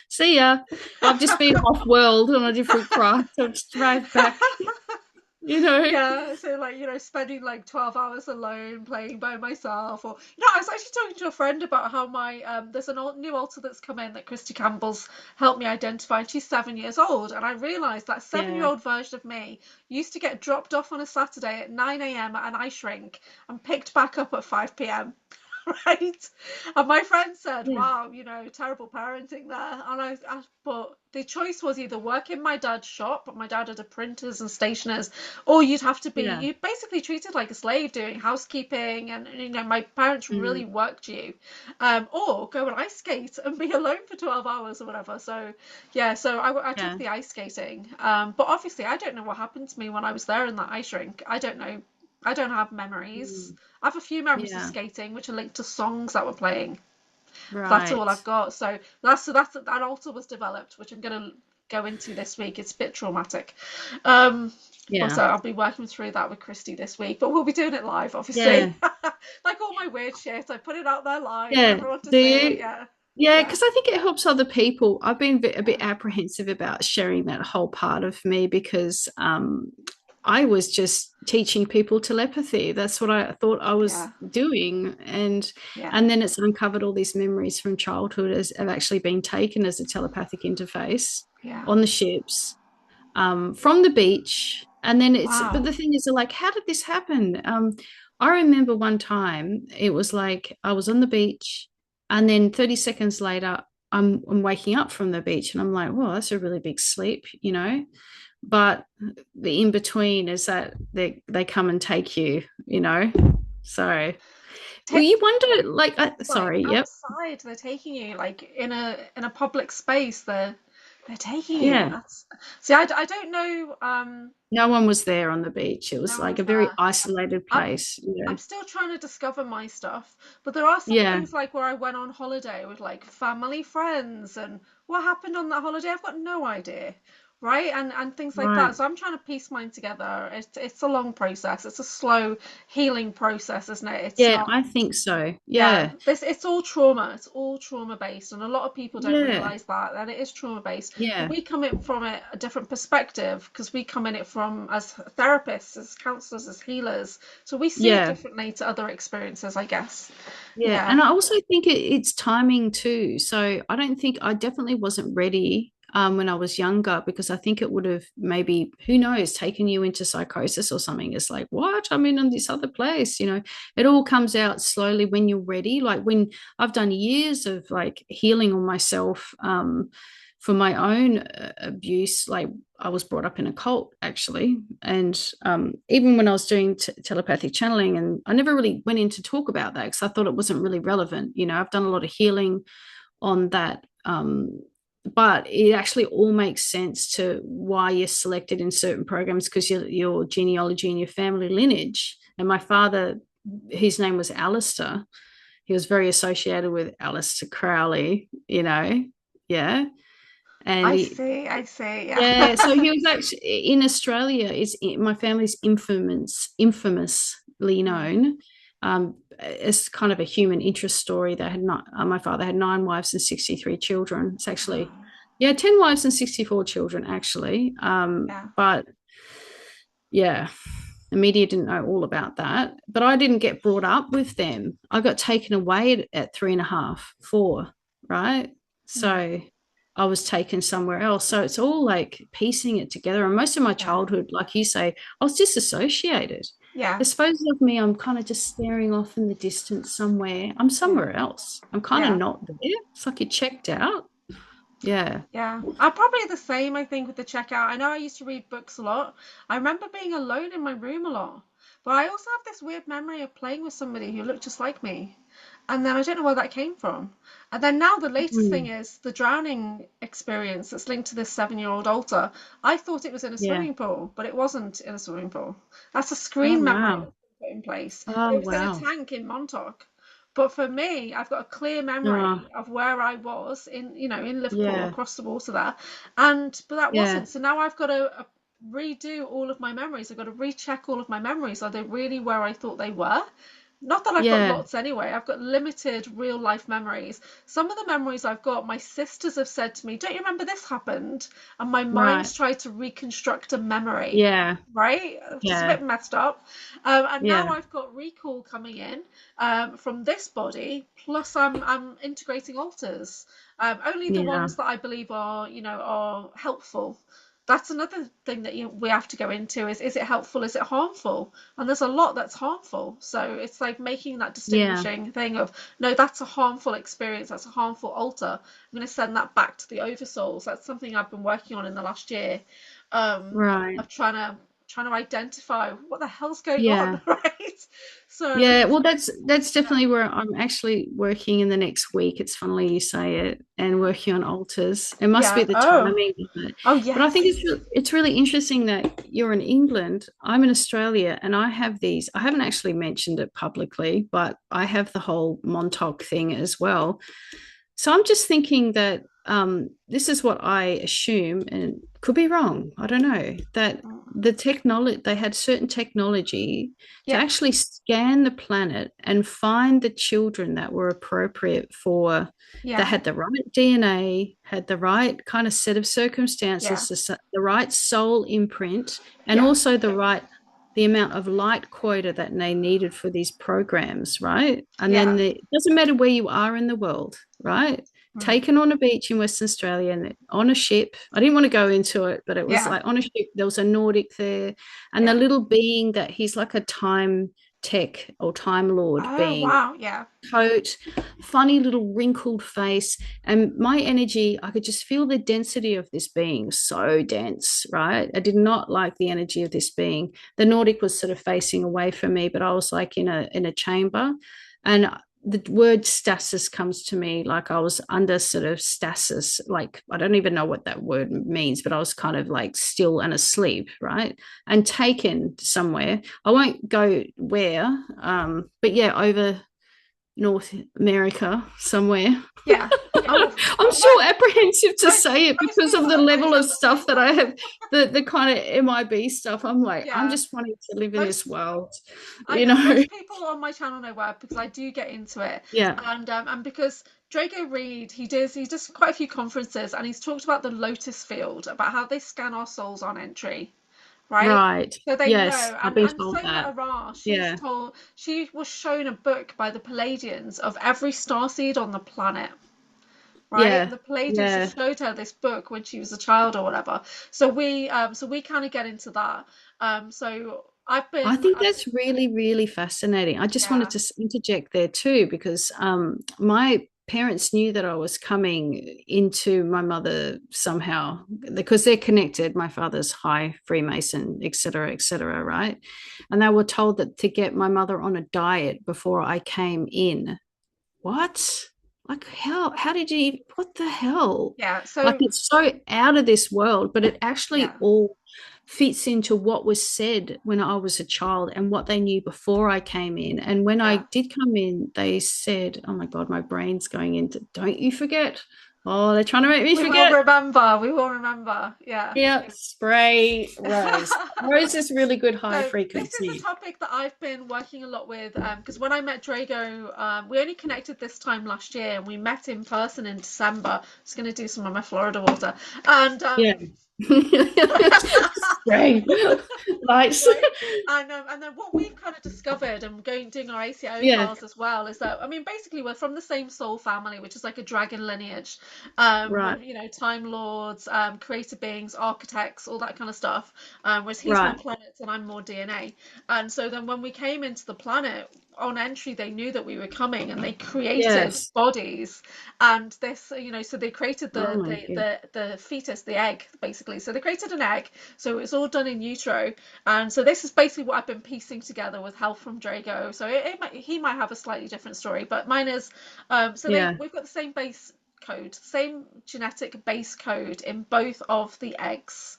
See ya. I've just been off world on a different craft. I'll just drive back, you know. Yeah, so like, spending like 12 hours alone playing by myself, or I was actually talking to a friend about how my there's an new altar that's come in that Christy Campbell's helped me identify, and she's 7 years old, and I realized that 7 year Yeah. old version of me used to get dropped off on a Saturday at 9 a.m. at an ice rink and picked back up at 5 p.m. Right? And my friend said, Yeah. wow, terrible parenting there. And but the choice was either work in my dad's shop, but my dad had a printers and stationers, or Yeah. you basically treated like a slave doing housekeeping. And, my parents really Mm. worked you. Or go and ice skate and be alone for 12 hours or whatever. So, yeah, so I took Yeah. the ice skating. But obviously, I don't know what happened to me when I was there in that ice rink. I don't know. I don't have memories. Mm. I have a few memories of Yeah. skating which are linked to songs that were playing. That's all Right. I've got. So that's that altar was developed, which I'm gonna go into this week. It's a bit traumatic. But Yeah. so I'll be working through that with Christy this week. But we'll be doing it live, obviously. Yeah. Like all my weird shit, I put it out there live for Yeah. everyone to Do see it. you? Yeah, Yeah, yeah, because I think it helps other people. I've been a yeah, bit apprehensive about sharing that whole part of me because I was just teaching people telepathy. That's what I thought I was yeah, doing, and yeah. and then it's uncovered all these memories from childhood as have actually been taken as a telepathic interface Yeah. on the ships from the beach. And then but Wow. the thing is, like, how did this happen? I remember one time it was like I was on the beach, and then 30 seconds later, I'm waking up from the beach, and I'm like, well, that's a really big sleep. But the in between is that they come and take you. So, well, Take you wonder, like, like sorry, yep, outside. They're taking you like in a public space. They're taking you. yeah. That's see. I don't know. No one was there on the beach. It was No like one's a very there. isolated I'm place. I'm still trying to discover my stuff, but there are some Yeah, things like where I went on holiday with like family friends, and what happened on that holiday, I've got no idea, right? And things like right. that. So I'm trying to piece mine together. It's a long process. It's a slow healing process, isn't it? It's Yeah, not. I think so. Yeah, Yeah, it's all trauma. It's all trauma based, and a lot of people don't yeah, realize that it is trauma based. But yeah, we come in from it a different perspective because we come in it from as therapists, as counselors, as healers. So we see it yeah, differently to other experiences, I guess. yeah. Yeah, And I also think it's timing too. So I don't think I definitely wasn't ready. when I was younger, because I think it would have maybe, who knows, taken you into psychosis or something. It's like, what? I'm in this other place, it all comes out slowly when you're ready. Like when I've done years of like healing on myself, for my own abuse. Like I was brought up in a cult actually, and even when I was doing telepathic channeling, and I never really went in to talk about that because I thought it wasn't really relevant. I've done a lot of healing on that, but it actually all makes sense to why you're selected in certain programs, because your genealogy and your family lineage. And my father, his name was Alistair. He was very associated with Alistair Crowley, yeah. And I see, yeah, so yeah. he was actually in Australia. My family's infamously known. It's kind of a human interest story. They had not. My father had 9 wives and 63 children. It's actually, Wow. yeah, 10 wives and 64 children actually. Yeah, But yeah, the media didn't know all about that. But I didn't get brought up with them. I got taken away at 3.5, 4, right? mm, So I was taken somewhere else. So it's all like piecing it together. And most of my yeah, childhood, like you say, I was disassociated. yeah, There's photos of me, I'm kind of just staring off in the distance somewhere. I'm yeah, somewhere else. I'm kind of yeah. not there. It's like you checked out. Yeah. Yeah, I'm probably the same, I think, with the checkout. I know I used to read books a lot. I remember being alone in my room a lot. But I also have this weird memory of playing with somebody who looked just like me. And then I don't know where that came from. And then now the latest thing Mm. is the drowning experience that's linked to this 7-year-old altar. I thought it was in a Yeah. swimming pool, but it wasn't in a swimming pool. That's a Oh, screen memory wow. that's been put in place. Oh, It was in a wow. tank in Montauk. But for me, I've got a clear Oh, memory of where I was in Liverpool yeah. across the water there. But that Yeah. wasn't. So now I've got to redo all of my memories. I've got to recheck all of my memories. Are they really where I thought they were? Not that I've got Yeah. lots anyway. I've got limited real life memories. Some of the memories I've got, my sisters have said to me, "Don't you remember this happened?" And my mind's Right. tried to reconstruct a memory, Yeah. right? Just a Yeah. bit messed up. And now Yeah. I've got recall coming in from this body, plus I'm integrating alters. Only the Yeah. ones that I believe are helpful. That's another thing that we have to go into is it helpful, is it harmful? And there's a lot that's harmful. So it's like making that Yeah. distinguishing thing of, no, that's a harmful experience, that's a harmful alter. I'm going to send that back to the oversouls. That's something I've been working on in the last year, Right. of trying to identify what the hell's going Yeah. on, right? So Yeah. Well, that's definitely where I'm actually working in the next week. It's funnily you say it, and working on altars. It must be yeah. the Oh, timing of it. oh But I think yes. it's really interesting that you're in England. I'm in Australia, and I have these. I haven't actually mentioned it publicly, but I have the whole Montauk thing as well. So I'm just thinking that this is what I assume, and could be wrong. I don't know that the technology they had certain technology to Yeah, actually scan the planet and find the children that were appropriate for that yeah, had the right DNA, had the right kind of set of yeah, circumstances, the right soul imprint, and yeah, also the amount of light quota that they needed for these programs, right? And then yeah. it doesn't matter where you are in the world, right? Mm. Taken on a beach in Western Australia and on a ship. I didn't want to go into it, but it was Yeah, like on a ship. There was a Nordic there, and the yeah. little being that he's like a time tech or time lord Oh, being, wow, yeah, coat, funny little wrinkled face. And my energy, I could just feel the density of this being, so dense, right? I did not like the energy of this being. The Nordic was sort of facing away from me, but I was like in a chamber. And the word stasis comes to me like I was under sort of stasis, like I don't even know what that word means, but I was kind of like still and asleep, right? And taken somewhere. I won't go where, but yeah, over North America somewhere. yeah. Oh, I'm where, still apprehensive to most say it most because of people the on my level of channel stuff that I have, the kind of MIB stuff. I'm like, I'm yeah, just wanting to live in this most world, I you know know? most people on my channel know where because I do get into it, Yeah, and because Drago Reed he does quite a few conferences and he's talked about the lotus field, about how they scan our souls on entry, right? right. So they Yes, know, I've and been and told Sola that. Ara, Yeah. she was shown a book by the Palladians of every starseed on the planet, right? And Yeah. the Palladians Yeah. just showed her this book when she was a child or whatever. So we kind of get into that. So I think that's really, really fascinating. I just wanted yeah, to interject there too, because my parents knew that I was coming into my mother somehow because they're connected. My father's high Freemason, et cetera, right? And they were told that to get my mother on a diet before I came in. What? Like how did you, what the hell? yeah. Like So it's so out of this world, but it actually yeah, all fits into what was said when I was a child and what they knew before I came in. And when I yeah. did come in, they said, oh my God, my brain's going into, don't you forget. Oh, they're trying to make me We will forget. remember. We will remember. Yeah. Yeah, spray rose. Rose is really good high So this is a frequency. topic that I've been working a lot with because when I met Drago, we only connected this time last year, and we met in person in December. I was going to do some of my Florida water, and Yeah. Spray lights. right? And then what we've kind of discovered and doing our ACO Yeah, calls as well is that I mean basically we're from the same soul family, which is like a dragon lineage, right, with time lords, creator beings, architects, all that kind of stuff. Whereas he's more right. planets and I'm more DNA. And so then when we came into the planet on entry, they knew that we were coming and they created Yes. bodies. And this, so they created Oh the my the God. the, the fetus, the egg, basically. So they created an egg. So it's all done in utero. And so this is basically what I've been piecing together with help from Drago. So he might have a slightly different story, but mine is Yeah. we've got the same base code, same genetic base code in both of the eggs,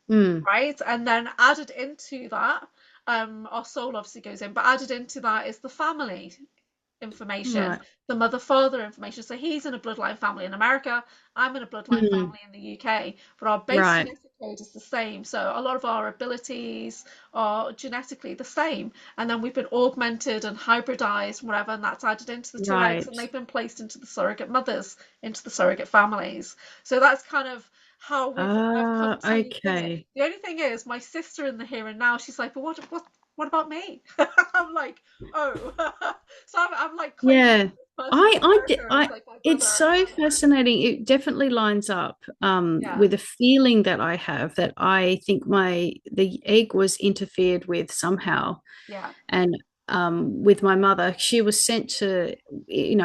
Mm, right? And then added into that, our soul obviously goes in, but added into that is the family information, right. the mother father information. So he's in a bloodline family in America, I'm in a bloodline Mm, family in the UK, but our base right. genetic code is the same. So a lot of our abilities are genetically the same. And then we've been augmented and hybridized, whatever, and that's added into the two eggs, and Right. they've been placed into the surrogate mothers, into the surrogate families. So that's kind of how I've come Ah, to things. okay. The only thing is, my sister in the here and now, she's like, but what about me? I'm like, oh, so I'm like claiming Yeah. this person in America as like my It's brother. so fascinating. It definitely lines up Yeah, with a feeling that I have that I think the egg was interfered with somehow. yeah. And with my mother, she was sent to,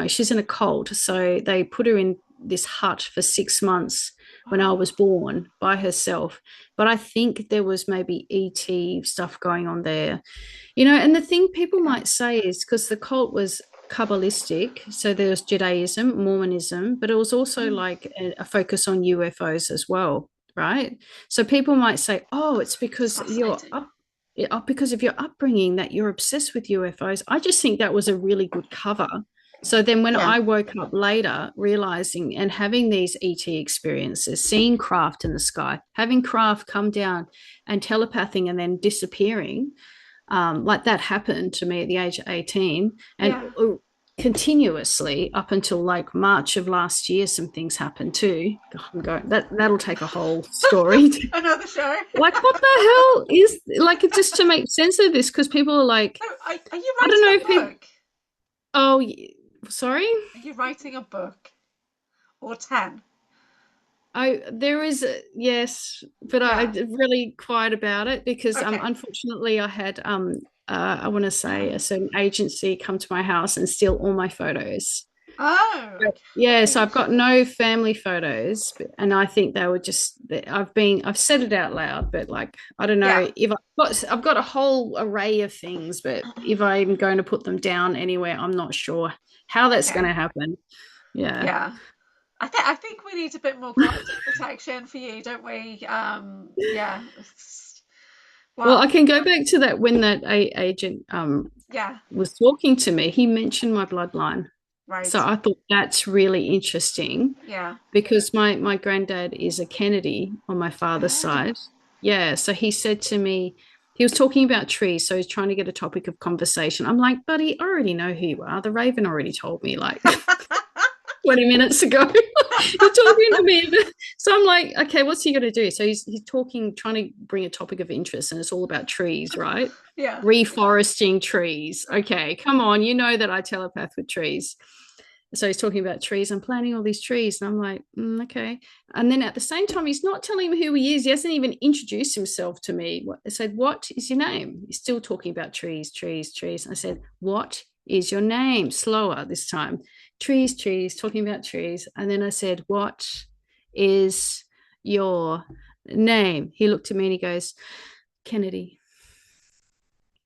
she's in a cult. So they put her in this hut for 6 months when I was Oh, born by herself. But I think there was maybe ET stuff going on there. And the thing people yeah. might say is because the cult was Kabbalistic, so there was Judaism, Mormonism, but it was also Mm, like a focus on UFOs as well, right? So people might say, "Oh, it's it's because fascinating. because of your upbringing that you're obsessed with UFOs." I just think that was a really good cover. So then when Yeah, I woke up later, realizing and having these ET experiences, seeing craft in the sky, having craft come down and telepathing and then disappearing, like that happened to me at the age of 18 and yeah. continuously up until like March of last year, some things happened too. I'm going, that'll take a whole story. Another show. Like, what the hell is like it just to make sense of this? Because people are like, So, are you I don't writing know a if people, book? oh, sorry. Are you writing a book or 10? There is yes, but I'm Yeah. really quiet about it because Okay. unfortunately I had I want to say a certain agency come to my house and steal all my photos. Oh, Yeah, okay. so I've got no family photos, and I think they were just I've said it out loud, but like I don't Yeah. know if I've got a whole array of things, but if I'm going to put them down anywhere, I'm not sure how that's going Okay. to happen. Yeah. Yeah. I think we need a bit more galactic protection for you, don't we? Yeah. Well, I Well, can go back to that when that agent yeah. was talking to me. He mentioned my bloodline, so Right. I thought that's really interesting Yeah. because my granddad is a Kennedy on my father's Oh. side. Yeah, so he said to me, he was talking about trees, so he's trying to get a topic of conversation. I'm like, buddy, I already know who you are. The Raven already told me like 20 minutes ago. You're talking to me. So I'm like, okay, what's he going to do? So he's talking, trying to bring a topic of interest, and it's all about trees, right? Yeah. Reforesting trees. Okay, come on. You know that I telepath with trees. So he's talking about trees. I'm planting all these trees. And I'm like, okay. And then at the same time, he's not telling me who he is. He hasn't even introduced himself to me. I said, what is your name? He's still talking about trees, trees, trees. I said, what is your name? Slower this time. Trees, trees, talking about trees. And then I said, what is your name? He looked at me and he goes, Kennedy.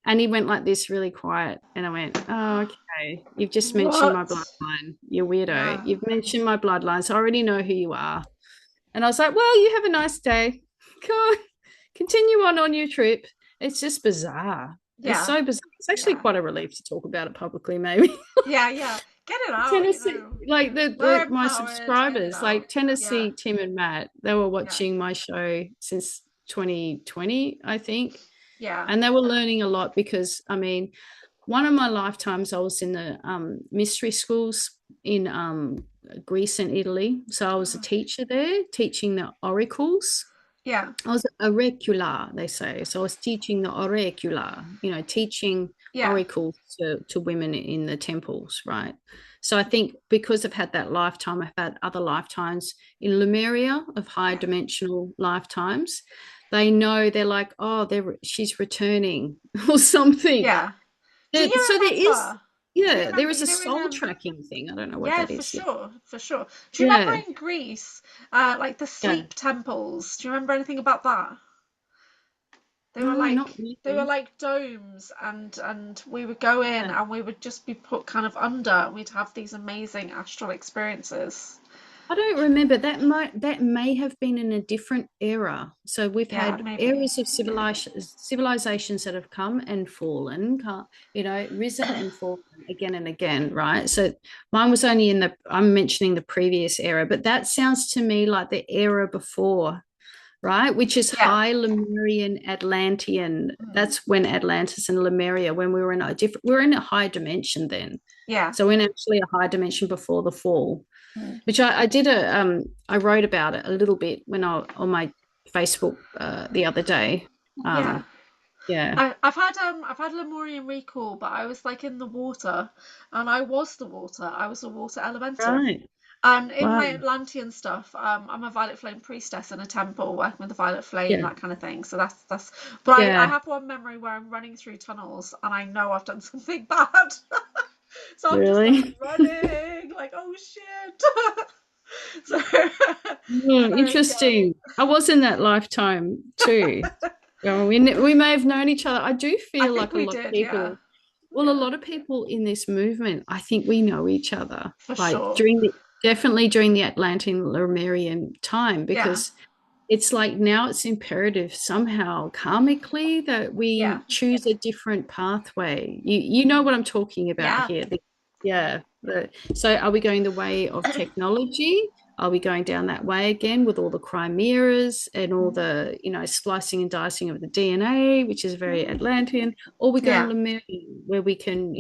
And he went like this really quiet. And I went, oh, okay. You've just mentioned my What? bloodline. You weirdo. Yeah. You've mentioned my bloodline. So I already know who you are. And I was like, well, you have a nice day. Cool. Continue on your trip. It's just bizarre. It's Yeah. so bizarre. It's actually Yeah. quite a relief to talk about it publicly, maybe. Yeah, yeah. Get it out, you Tennessee, know. like We're my empowered. Get it subscribers, out. like Yeah. Tennessee, Tim and Matt, they were Yeah. watching my show since 2020, I think. Yeah. And they were learning a lot because, I mean, one of my lifetimes I was in the mystery schools in Greece and Italy. So I was a teacher there teaching the oracles. Yeah. I was auricular, they say. So I was teaching the auricular, teaching Yeah. oracles to women in the temples, right? So I think because I've had that lifetime, I've had other lifetimes in Lemuria of high dimensional lifetimes. They know, they're like, oh, she's returning or something. Yeah. Do you So there is, remember? Do you there remember, is you a know, in soul tracking thing. I don't know what yeah, that for is. Yeah. sure, for sure. Do you remember Yeah. in Greece, like the Yeah. sleep temples? Do you remember anything about that? They were No, not they were really. like domes, and we would go in Yeah. and we would just be put kind of under, and we'd have these amazing astral experiences. I don't remember. That may have been in a different era. So we've Yeah, had maybe. eras of civilizations that have come and fallen, risen and fallen again and again, right? So mine was only I'm mentioning the previous era, but that sounds to me like the era before, right? Which is Yeah. high Lemurian Atlantean. Mm. That's when Atlantis and Lemuria, when we were in a high dimension then. Yeah. So in actually a high dimension before the fall, Mm. which I wrote about it a little bit when on my Facebook the other day. Yeah. Yeah. I've had Lemurian recall, but I was like in the water, and I was the water. I was a water elemental. Right. And in Wow. my Atlantean stuff, I'm a violet flame priestess in a temple working with the violet flame, Yeah. that kind of thing. So that's. But I Yeah. have one memory where I'm running through tunnels and I know I've done something bad. So I'm just like Really. running, like, oh shit. So, yeah, Interesting. I was in that lifetime too. We may have known each other. I do I feel think like a we lot of did. Yeah, people, well, a yeah, lot of people in this movement, I think we know each other, for like sure. definitely during the Atlantean Lemurian time, Yeah, because it's like now it's imperative somehow karmically that yeah, we choose a different pathway. You know what I'm talking about yeah, here. Yeah. So are we going the way of technology? Are we going down that way again with all the chimeras and all the, splicing and dicing of the DNA, which is very Atlantean, or we going yeah, Lemurian, where we can,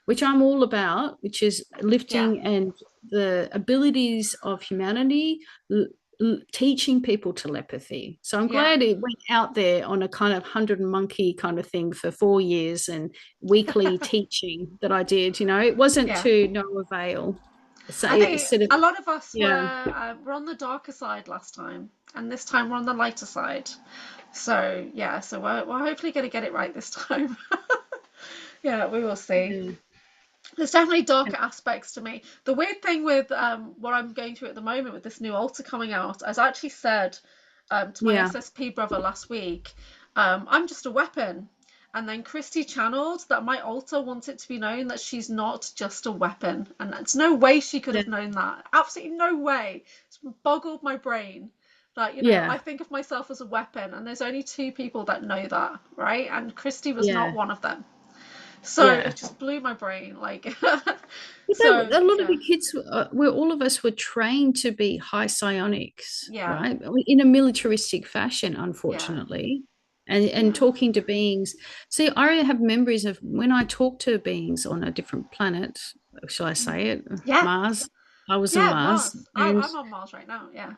which I'm all about, which is yeah, lifting and the abilities of humanity, teaching people telepathy. So I'm yeah. glad it went out there on a kind of 100 monkey kind of thing for 4 years and weekly teaching that I did. It wasn't Yeah. to no avail. So I it's think sort of, a lot of us yeah, were on the darker side last time, and this time we're on the lighter side. So yeah, so we're hopefully going to get it right this time. Yeah, we will see. yeah, There's definitely darker aspects to me. The weird thing with what I'm going through at the moment with this new altar coming out, as I actually said to my yeah, SSP brother last week, I'm just a weapon. And then Christy channeled that my altar wants it to be known that she's not just a weapon. And there's no way she could yeah, have known that. Absolutely no way. It's boggled my brain. Like, yeah, I think of myself as a weapon, and there's only two people that know that, right? And Christy was not yeah, one of them. So yeah. it just blew my brain. Like, But so a lot of yeah, the kids, all of us were trained to be high psionics, yeah, right? In a militaristic fashion, yeah. unfortunately. And Yeah. talking to beings. See, I have memories of when I talk to beings on a different planet, shall I say it? Yeah. Mars. I was on Yeah, Mars. Mars. And I'm on Mars right now. Yeah.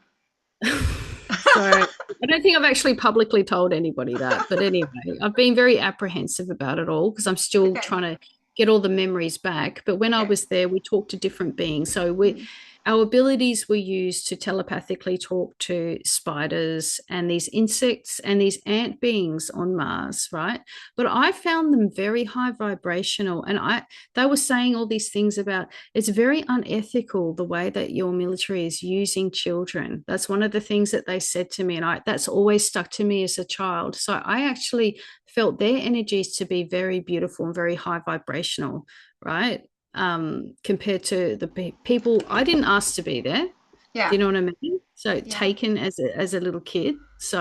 so I don't think I've actually publicly told anybody that. But anyway, I've been very apprehensive about it all because I'm still Okay. trying to get all the memories back. But when I Okay. was there, we talked to different beings. So Mm. our abilities were used to telepathically talk to spiders and these insects and these ant beings on Mars, right? But I found them very high vibrational, and they were saying all these things about it's very unethical the way that your military is using children. That's one of the things that they said to me, and that's always stuck to me as a child. So I actually felt their energies to be very beautiful and very high vibrational, right? Compared to the people I didn't ask to be there. Do Yeah. you know what I mean? So Yeah. taken as a little kid. Yeah. So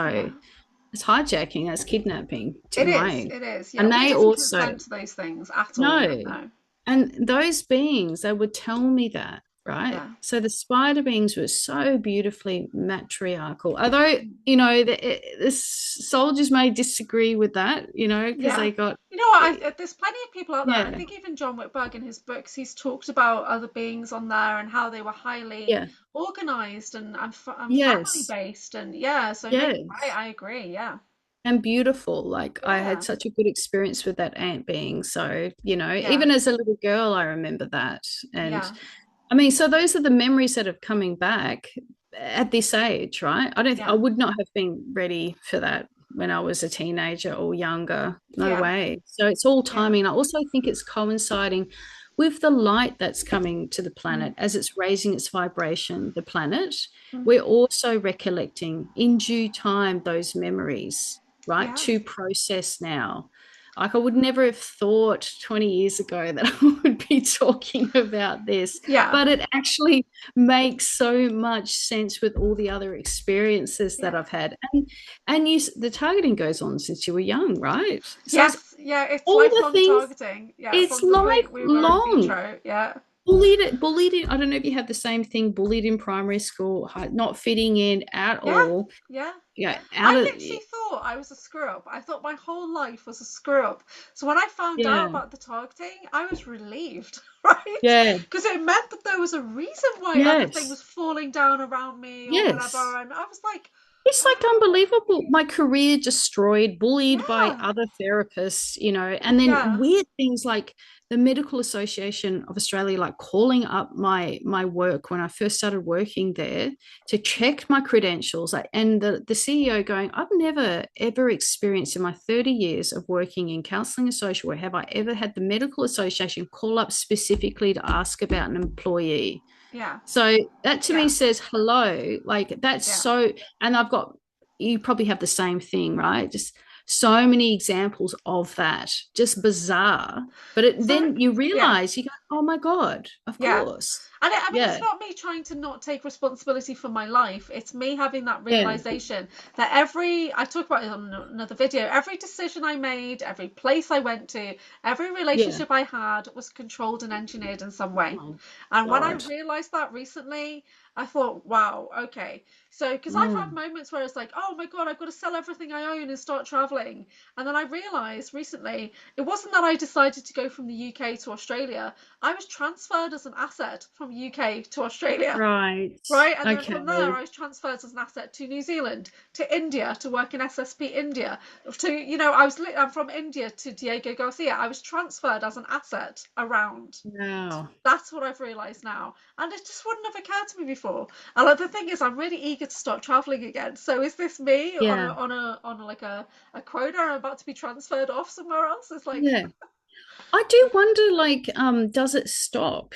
it's hijacking, that's kidnapping to It is. my. It is. Yeah. And We they didn't also consent to those things at all. no. No. And those beings, they would tell me that, right? Yeah. So the spider beings were so beautifully matriarchal. Although, the soldiers may disagree with that, because Yeah. they got, You know what? eh, There's plenty of people out there. I yeah, think even John Whitberg in his books, he's talked about other beings on there and how they were highly yeah, organized and family yes, based. And yeah, so no, you're right. yes. I agree. Yeah. And beautiful. Like I had Yeah. such a good experience with that ant being. So, Yeah. even as a little girl, I remember that. And Yeah. I mean, so those are the memories that are coming back at this age, right? I Yeah. would not have been ready for that when I was a teenager or younger. No Yeah. way. So it's all Yeah. timing. I also think it's coinciding with the light that's coming to the Mm. planet as it's raising its vibration, the planet. Mm. We're also recollecting in due time those memories, right? Yeah. To process now. Like I would never have thought 20 years ago that I would be talking about this, Yeah. but it actually makes so much sense with all the other experiences that Yeah. I've had. And the targeting goes on since you were young, right? So it's Yes. Yeah. It's all the lifelong things, targeting. Yeah. it's From the point we were in lifelong. vitro. Yeah. Bullied in, I don't know if you have the same thing, bullied in primary school, not fitting in at Yeah. all. Yeah. Yeah, out I of, literally thought I was a screw up. I thought my whole life was a screw up. So when I found out yeah, about the targeting, I was relieved, right? yeah, Because it meant that there was a reason why everything yes, was falling down around me or whatever. yes. And I was like, It's like oh, unbelievable. My career destroyed, bullied by yeah, other therapists, and then yeah, weird things like the Medical Association of Australia, like calling up my work when I first started working there to check my credentials, and the CEO going, I've never ever experienced in my 30 years of working in counselling and social work have I ever had the Medical Association call up specifically to ask about an employee. yeah, So that to me yeah, says hello. Like that's yeah. so, and you probably have the same thing, right? Just so many examples of that, just bizarre. But So, then you yeah. realize you go, oh my God, of Yeah. course. And I mean, it's Yeah. not me trying to not take responsibility for my life. It's me having that Yeah. realization that I talk about it on another video, every decision I made, every place I went to, every Yeah. relationship I had was controlled and engineered in some way. Oh And when I God. realized that recently, I thought, wow, okay. So, because I've had Mm. moments where it's like, oh my God, I've got to sell everything I own and start traveling. And then I realized recently, it wasn't that I decided to go from the UK to Australia. I was transferred as an asset from UK to Australia. Right. Right, and then from there, Okay. I was transferred as an asset to New Zealand, to India, to work in SSP India. I'm from India to Diego Garcia. I was transferred as an asset around. Wow. That's what I've realised now, and it just wouldn't have occurred to me before. And like, the thing is, I'm really eager to start travelling again. So is this me Yeah. on like a quota? I'm about to be transferred off somewhere else. It's like, Yeah. I do wonder, like, does it stop,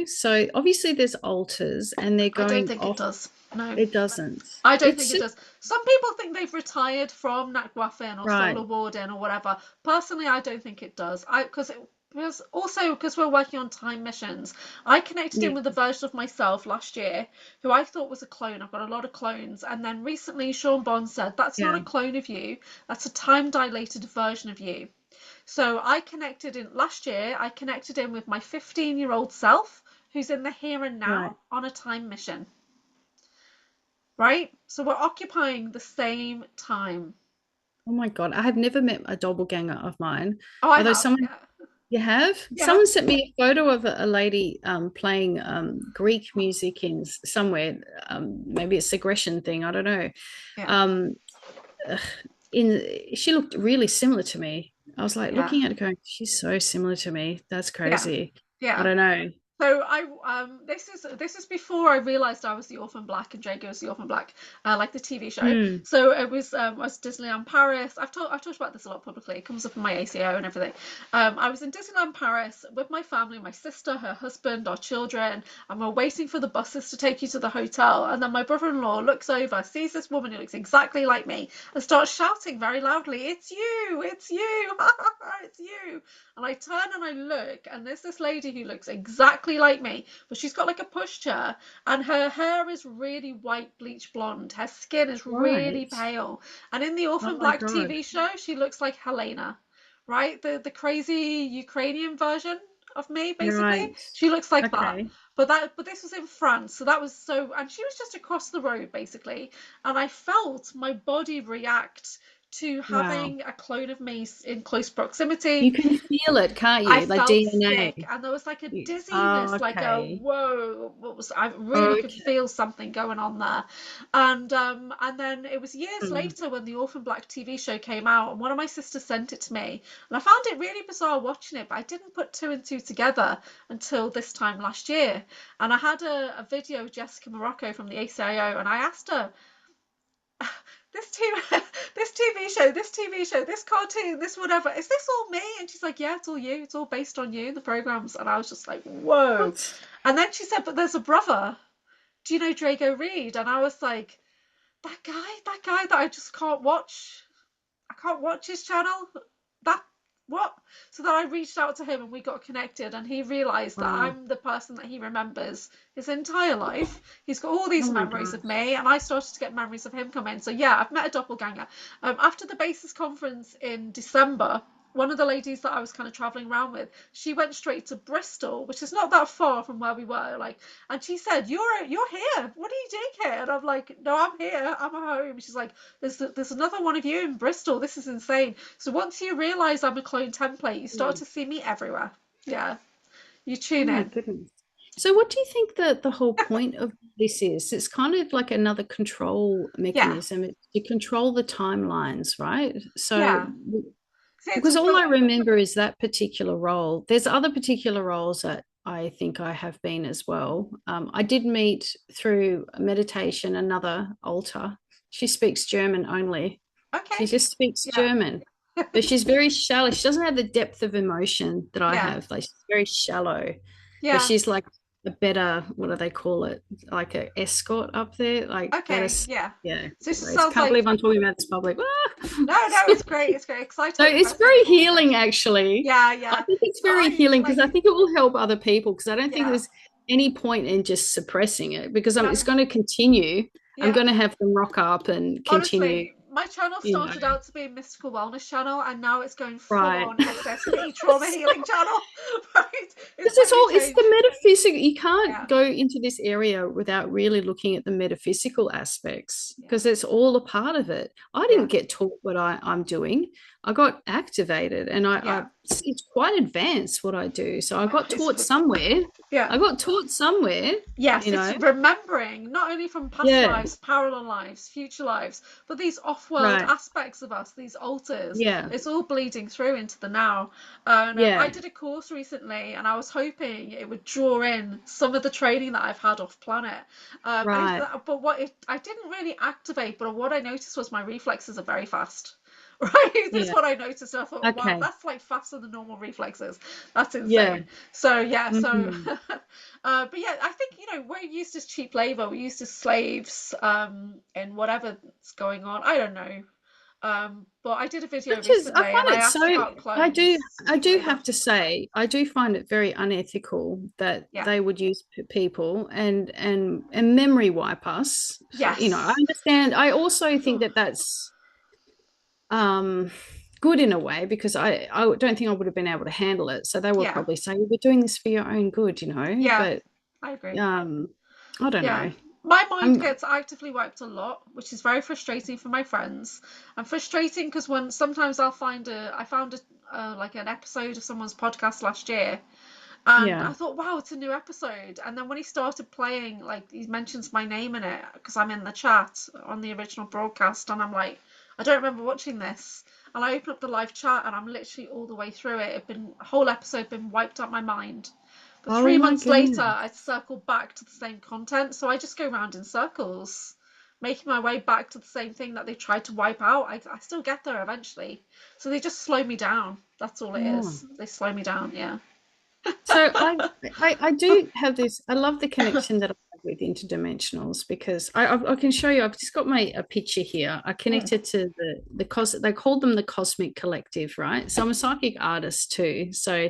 So obviously there's altars and they're I don't going think it off. does. No. It doesn't. I don't think It's it just does. Some people think they've retired from Natguafin or right. solar warding or whatever. Personally, I don't think it does. Because we're working on time missions. I connected in Yeah. with a version of myself last year who I thought was a clone. I've got a lot of clones, and then recently Sean Bond said that's not a Yeah. clone of you. That's a time dilated version of you. So I connected in last year. I connected in with my 15-year-old self who's in the here and Right. now on a time mission, right? So we're occupying the same time. Oh my God. I have never met a doppelganger of mine. Oh, I Although have. someone Yeah. you have? Yeah. Someone sent me a photo of a lady playing Greek music in somewhere. Maybe it's a Grecian thing. I don't know. Yeah. Um, in she looked really similar to me. I was like Yeah. looking at it going, she's so similar to me. That's Yeah. crazy. I Yeah. don't know. So this is before I realized I was the Orphan Black and Drago was the Orphan Black, like the TV show. Mm, So it was I was Disneyland Paris. I've talked about this a lot publicly. It comes up in my ACO and everything. I was in Disneyland Paris with my family, my sister, her husband, our children, and we're waiting for the buses to take you to the hotel. And then my brother-in-law looks over, sees this woman who looks exactly like me, and starts shouting very loudly, "It's you! It's you! It's you!" And I turn and I look, and there's this lady who looks exactly like me, but she's got like a pushchair, and her hair is really white, bleach blonde. Her skin is really right. pale. And in the Oh Orphan my Black God. TV show, she looks like Helena, right? The crazy Ukrainian version of me, You're basically. right. She looks like that. Okay. But this was in France, so that was so, and she was just across the road basically, and I felt my body react to Wow. having a clone of me in close proximity. You can feel it, can't I you? Like felt DNA. sick, and there was like a Oh, dizziness, like a okay. whoa, what was I really could Okay. feel something going on there. And then it was years Mm. later when the Orphan Black TV show came out, and one of my sisters sent it to me, and I found it really bizarre watching it, but I didn't put two and two together until this time last year. And I had a video of Jessica Morocco from the ACIO, and I asked her, this TV, this TV show, this cartoon, this whatever, is this all me? And she's like, yeah, it's all you. It's all based on you, the programs. And I was just like, whoa. What? And then she said, but there's a brother. Do you know Drago Reed? And I was like, that guy that I just can't watch. I can't watch his channel. That what? So then I reached out to him and we got connected, and he realized that Wow. I'm the person that he remembers his entire life. He's got all Oh these my memories of gosh. me, and I started to get memories of him come in. So yeah, I've met a doppelganger. After the basis conference in December, one of the ladies that I was kind of traveling around with, she went straight to Bristol, which is not that far from where we were. Like, and she said, "You're here. What are you doing here?" And I'm like, "No, I'm here. I'm at home." She's like, "There's another one of you in Bristol. This is insane." So once you realise I'm a clone template, you start Mm. to see me everywhere. Yeah, you Oh tune my in. goodness. So what do you think that the whole point of this is? It's kind of like another control Yeah, mechanism. It's to control the timelines, right? So yeah. So it's because a all I remember is that particular role. There's other particular roles that I think I have been as well. I did meet through meditation another altar. She speaks German only. okay. She just speaks Yeah, German, but she's very shallow. She doesn't have the depth of emotion that I yeah, have. Like she's very shallow, but yeah. she's like a better, what do they call it? Like a escort up there, like better. Okay, yeah. Yeah. So this Anyways, sounds can't like believe I'm talking about this public. no, it's great. It's great because I So taught it's university very before. healing, actually. Yeah, I yeah. think it's But very I healing because like I think it will help other people because I don't think yeah, there's any point in just suppressing it because it's no, going to continue. I'm yeah. going to have them rock up and continue, Honestly, my channel you know. started out to be a mystical wellness channel, and now it's going full Right. on SSP trauma healing channel. Right? It's Because it's totally all, it's changed. the metaphysical. You can't Yeah, go into this area without really looking at the metaphysical aspects yeah, because it's all a part of it. I yeah, didn't get taught what I'm doing. I got activated and yeah. it's quite advanced what I do. So I Oh, got it's taught somewhere. yeah. I got taught somewhere, Yes, you it's know. remembering not only from past Yeah, lives, parallel lives, future lives, but these off-world right. aspects of us, these alters. Yeah, It's all bleeding through into the now. And I yeah, did a course recently, and I was hoping it would draw in some of the training that I've had off planet. right. But I didn't really activate. But what I noticed was my reflexes are very fast. Right, that's Yeah. what I noticed. I thought, wow, Okay. that's like faster than normal reflexes. That's Yeah. insane. So yeah, so Mhm. but yeah, I think we're used as cheap labor, we're used as slaves, in whatever's going on. I don't know. But I did a video Which is, I recently and find I it so, asked about clones, I cheap do labor. have to say, I do find it very unethical that Yeah. they would use people and memory wipe us. You know, I Yes. understand. I also think that that's um good in a way because I don't think I would have been able to handle it. So they were Yeah. probably saying, we're doing this for your own good, you know. Yeah. But I agree. um, I don't Yeah. know. My mind I'm gets actively wiped a lot, which is very frustrating for my friends. And frustrating because when sometimes I found like an episode of someone's podcast last year, and yeah, I thought, wow, it's a new episode. And then when he started playing, like he mentions my name in it because I'm in the chat on the original broadcast, and I'm like, I don't remember watching this. and I open up the live chat and I'm literally all the way through it. A whole episode been wiped out my mind. But Oh three my months later, goodness. I circle back to the same content. So I just go round in circles, making my way back to the same thing that they tried to wipe out. I still get there eventually. So they just slow me down. That's all it Yeah. is. They slow me down, yeah. So I do have this. I love the connection that I have with interdimensionals because I can show you. I've just got a picture here. I Mm. connected to the cos. They called them the Cosmic Collective, right? So I'm a psychic artist too. So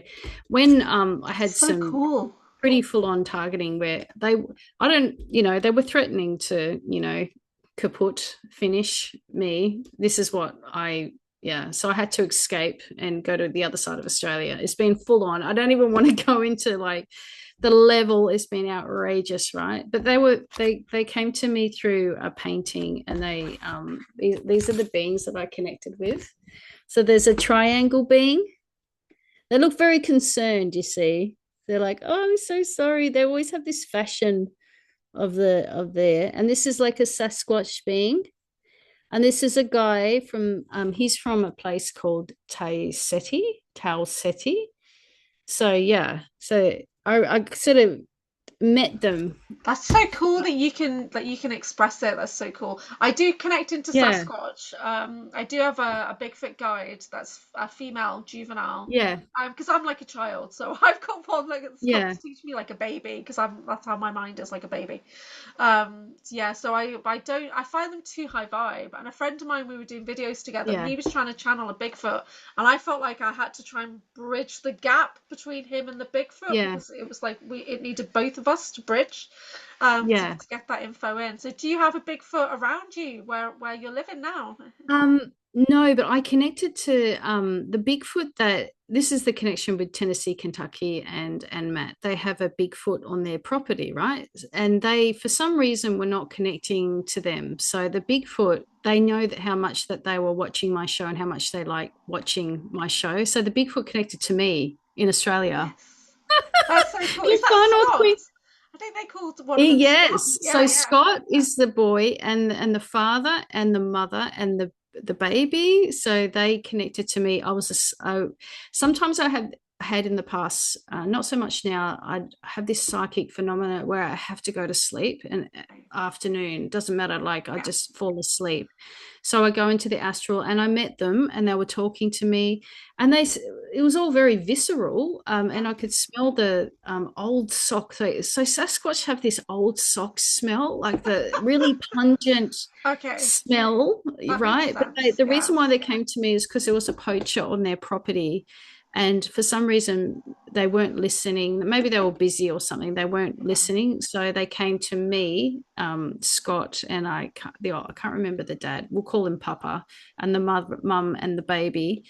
when I had So some cool. pretty full on targeting where I don't, they were threatening to, kaput, finish me. This is what yeah, so I had to escape and go to the other side of Australia. It's been full on. I don't even want to go into like the level. It's been outrageous, right? But they came to me through a painting, and these are the beings that I connected with. So there's a triangle being. They look very concerned, you see. They're like, "Oh, I'm so sorry." They always have this fashion of there, and this is like a Sasquatch being. And this is a guy from he's from a place called Tailseti. So yeah, so I sort of met them. That's so cool that you can express it. That's so cool. I do connect into Yeah, Sasquatch. I do have a Bigfoot guide that's a female juvenile. yeah, Because I'm like a child, so I've got one that's got yeah, to teach me like a baby because that's how my mind is like a baby. Yeah, so I find them too high vibe. And a friend of mine, we were doing videos together, and yeah, he was trying to channel a Bigfoot, and I felt like I had to try and bridge the gap between him and the Bigfoot yeah, because it was like it needed both of us to bridge yeah. to get that info in. So do you have a Bigfoot around you where you're living now? No, but I connected to the Bigfoot. That this is the connection with Tennessee, Kentucky, and Matt. They have a Bigfoot on their property, right? And they, for some reason, were not connecting to them. So the Bigfoot, they know that how much that they were watching my show and how much they like watching my show. So the Bigfoot connected to me in Australia. Yes. That's so cool. Is In that far north Scott? Queen. I think they called one of them Scott. Yes. Yeah, So yeah. Scott is the boy, and the father and the mother and the baby. So they connected to me. Sometimes I have had in the past, not so much now. I have this psychic phenomena where I have to go to sleep, and afternoon doesn't matter. Like I Yeah. just fall asleep. So I go into the astral, and I met them, and they were talking to me, and it was all very visceral, Yeah. and I could smell the old sock. So Sasquatch have this old sock smell, like the really pungent Okay. smell, That makes right? But sense. the Yeah. reason why they came to me is because there was a poacher on their property, and for some reason they weren't listening. Maybe they were busy or something. They weren't Yeah. listening, so they came to me, Scott, and I can't remember the dad. We'll call him Papa, and the mum, and the baby.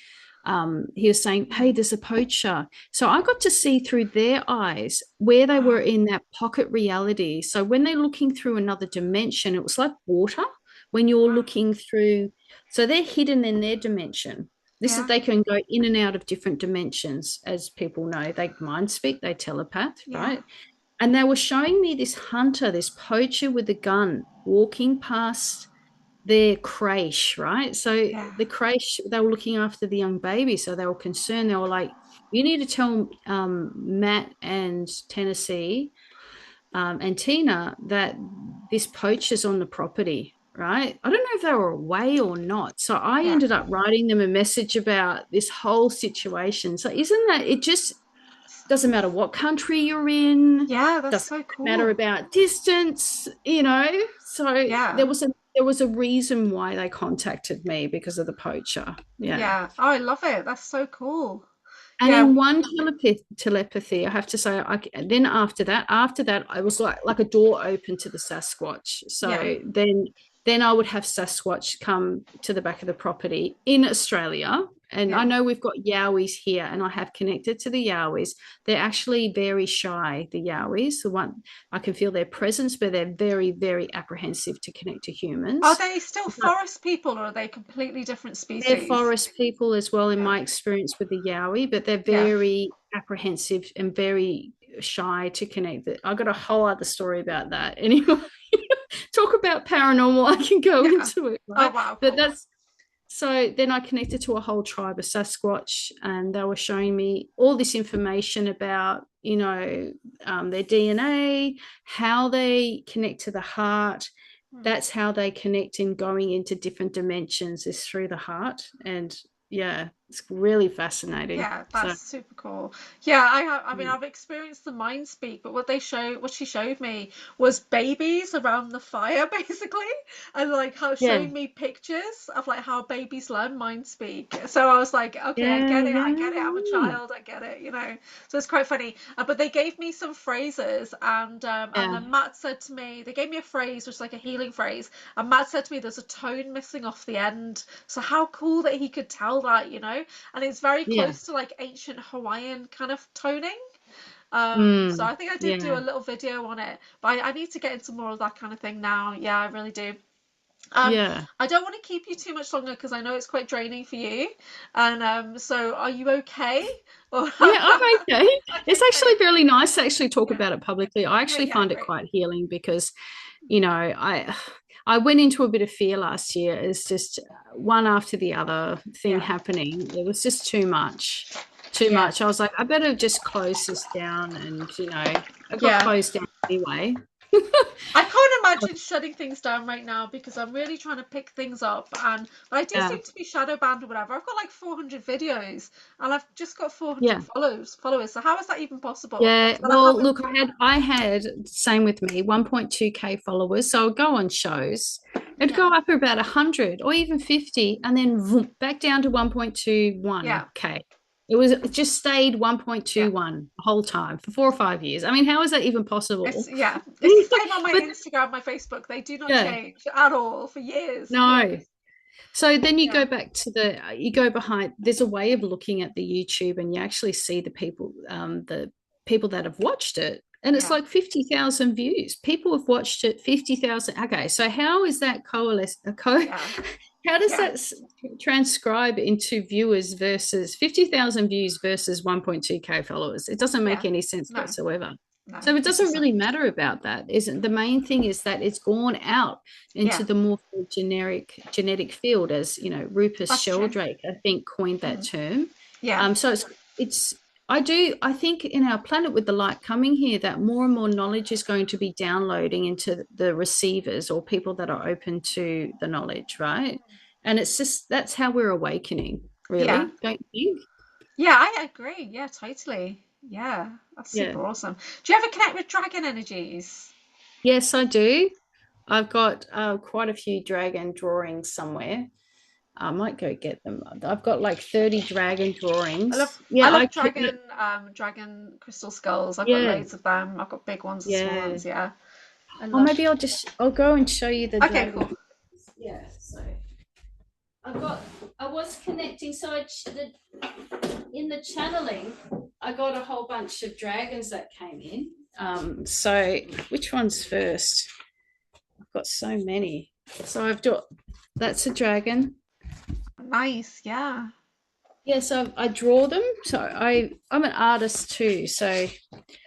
He was saying, "Hey, there's a poacher." So I got to see through their eyes where they were in that pocket reality. So when they're looking through another dimension, it was like water when you're Wow. looking through. So they're hidden in their dimension. This is Yeah. they can go in and out of different dimensions, as people know. They mind speak, they telepath, Yeah. right? And they were showing me this hunter, this poacher with a gun walking past their creche, right? So Yeah. the creche, they were looking after the young baby, so they were concerned. They were like, "You need to tell Matt and Tennessee and Tina that this poacher's on the property." Right. I don't know if they were away or not. So I Yeah. ended up writing them a message about this whole situation. So isn't that it just doesn't matter what country you're in, Yeah, that's doesn't so matter cool. about distance. So Yeah. there was a reason why they contacted me because of the poacher. Yeah. Yeah. Oh, I love it. That's so cool. And Yeah. in one telepathy, I have to say, then after that, I was like a door open to the Sasquatch. Yeah. So then I would have Sasquatch come to the back of the property in Australia. And I Yeah. know we've got Yowies here, and I have connected to the Yowies. They're actually very shy, the Yowies. The one I can feel their presence, but they're very, very apprehensive to connect to Are humans. they still But forest people or are they completely different they're species? forest people as well, in Yeah. my experience with the Yowie, but they're Yeah. very apprehensive and very shy to connect. I got a whole other story about that. Anyway, talk about paranormal. I can go Yeah. into it, Oh, right? wow. But Cool. So then I connected to a whole tribe of Sasquatch, and they were showing me all this information about, their DNA, how they connect to the heart. That's how they connect in going into different dimensions, is through the heart. And yeah, it's really fascinating. Yeah, So that's super cool. Yeah, I have. I mean, yeah, I've experienced the mind speak, but what she showed me was babies around the fire, basically, and like how yeah, showing me pictures of like how babies learn mind speak. So I was like, okay, I yeah, get it. I get it. I'm a yeah, child. I get it. You know. So it's quite funny. But they gave me some phrases, and yeah, then Matt said to me, they gave me a phrase, which is like a healing phrase, and Matt said to me, there's a tone missing off the end. So how cool that he could tell that, you know? And it's very yeah. close to like ancient Hawaiian kind of toning. So I think I did do a Yeah. little video on it, but I need to get into more of that kind of thing now. Yeah, I really do. Yeah. I don't want to keep you too much longer because I know it's quite draining for you. And so are you okay? Or Yeah, I'm okay. It's okay. actually really nice to actually talk Yeah. about it publicly. I Yeah, actually yeah, find it great. quite healing because, I went into a bit of fear last year. It's just one after the other thing Yeah. happening. It was just too much. Too Yeah. much. I was like, I better just close this down, and I got Yeah. closed down anyway. I can't imagine shutting things down right now because I'm really trying to pick things up, and but I do Yeah. seem to be shadow banned or whatever. I've got like 400 videos and I've just got 400 Yeah. followers. So how is that even possible? Yeah, But I well, haven't. look, I had same with me, 1.2K followers. So I'd go on shows, it'd Yeah. go up for about 100 or even 50, and then vroom, back down to Yeah. 1.21K. It just stayed Yeah. 1.21 the whole time for 4 or 5 years. I mean, how is that even It's possible? yeah. It's the same on my But Instagram, my Facebook. They do not yeah, change at all for years and no. years. So then you Yeah. go back to you go behind, there's a way of looking at the YouTube, and you actually see the people that have watched it. And it's Yeah. like 50,000 views. People have watched it 50,000. Okay. So how is that Yeah. how does Yeah. that transcribe into viewers versus 50,000 views versus 1.2K followers? It doesn't make Yeah. any sense No. whatsoever. No. So it It doesn't doesn't. really matter about that. Isn't the main thing is that it's gone out into Yeah. the more genetic field, as Rufus That's true. Sheldrake, I think, coined that Mhm. term. Yeah. So it's I think in our planet, with the light coming here, that more and more knowledge is going to be downloading into the receivers or people that are open to the knowledge, right? And it's just that's how we're awakening, Yeah. really, don't you think? Yeah, I agree. Yeah, totally. Yeah, that's Yeah. super awesome. Do you ever connect with dragon energies? Yes, I do. I've got quite a few dragon drawings somewhere. I might go get them. I've got like 30 dragon I love drawings. I Yeah, love dragon crystal skulls. I've got yeah, loads of them. I've got big ones and small yeah. ones. Yeah, I Or love. maybe I'll go and show you the Okay, dragon. cool. Yeah, so I was connecting. So in the channeling, I got a whole bunch of dragons that came in. So which one's first? I've got so many. So that's a dragon. Nice. Yeah. Yeah, so I draw them. So I'm an artist too. So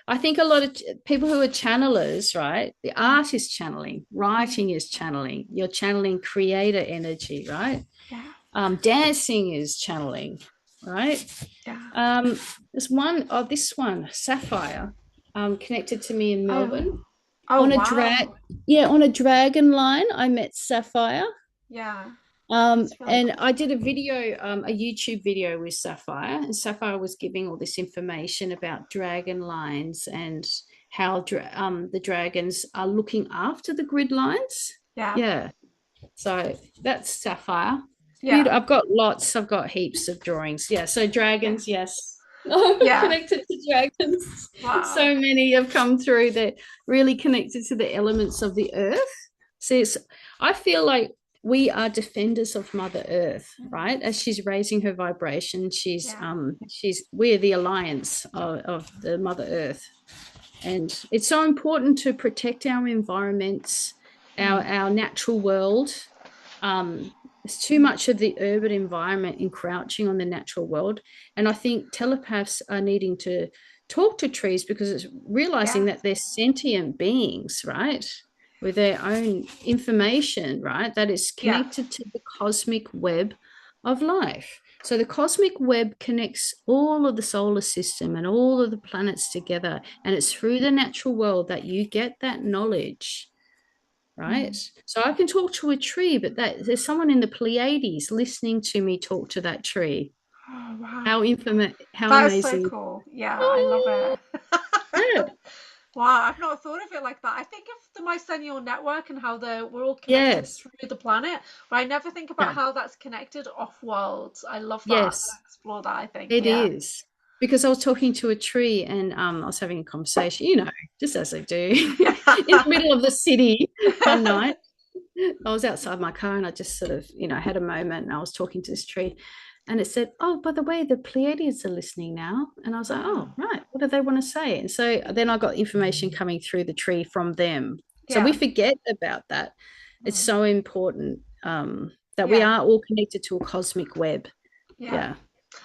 I think a lot of people who are channelers, right? The Mm, art is channeling, mm, writing is channeling. You're channeling creator energy, right? yeah. Dancing is channeling, right? Yeah. Um, this one, Sapphire, connected to me in Oh. Melbourne Oh on a drag. wow. Yeah, on a dragon line. I met Sapphire. Yeah. That's really And cool. I did a YouTube video with Sapphire, and Sapphire was giving all this information about dragon lines and how the dragons are looking after the grid lines. Yeah. Yeah, so that's Sapphire. It's Yeah. beautiful. I've got lots. I've got heaps of drawings. Yeah, so Yeah. dragons, yes. I'm Yeah. connected to dragons. Wow. So many have come through that really connected to the elements of the earth. See, I feel like we are defenders of Mother Earth, Mm, right? As she's raising her vibration, yeah. we're the alliance of the Mother Earth, and it's so important to protect our environments, our Mm, our natural world. There's too mm, much of the urban environment encroaching on the natural world, and I think telepaths are needing to talk to trees because it's realizing yeah. that they're sentient beings, right? With their own information, right? That is Yeah. connected to the cosmic web of life. So the cosmic web connects all of the solar system and all of the planets together. And it's through the natural world that you get that knowledge, right? Mm. So I can talk to a tree, but there's someone in the Pleiades listening to me talk to that tree. Oh, wow. How infinite, how That is so amazing. cool. Yeah, I love Oh, it. yeah. Wow, I've not thought of it like that. I think of the mycelial network and how we're all connected Yes. through the planet, but I never think about Yeah. how that's connected off world. I love that. I Yes. explore that, I think. It Yeah. is because I was talking to a tree and I was having a conversation, just as I do in the middle of the city one night. I was outside my car and I just sort of, had a moment and I was talking to this tree and it said, "Oh, by the way, the Pleiadians are listening now." And I was like, "Oh, Wow. right. What do they want to say?" And so then I got information coming through the tree from them. So we Yeah. forget about that. It's Mm. so important that we Yeah. are all connected to a cosmic web. Yeah. Yeah.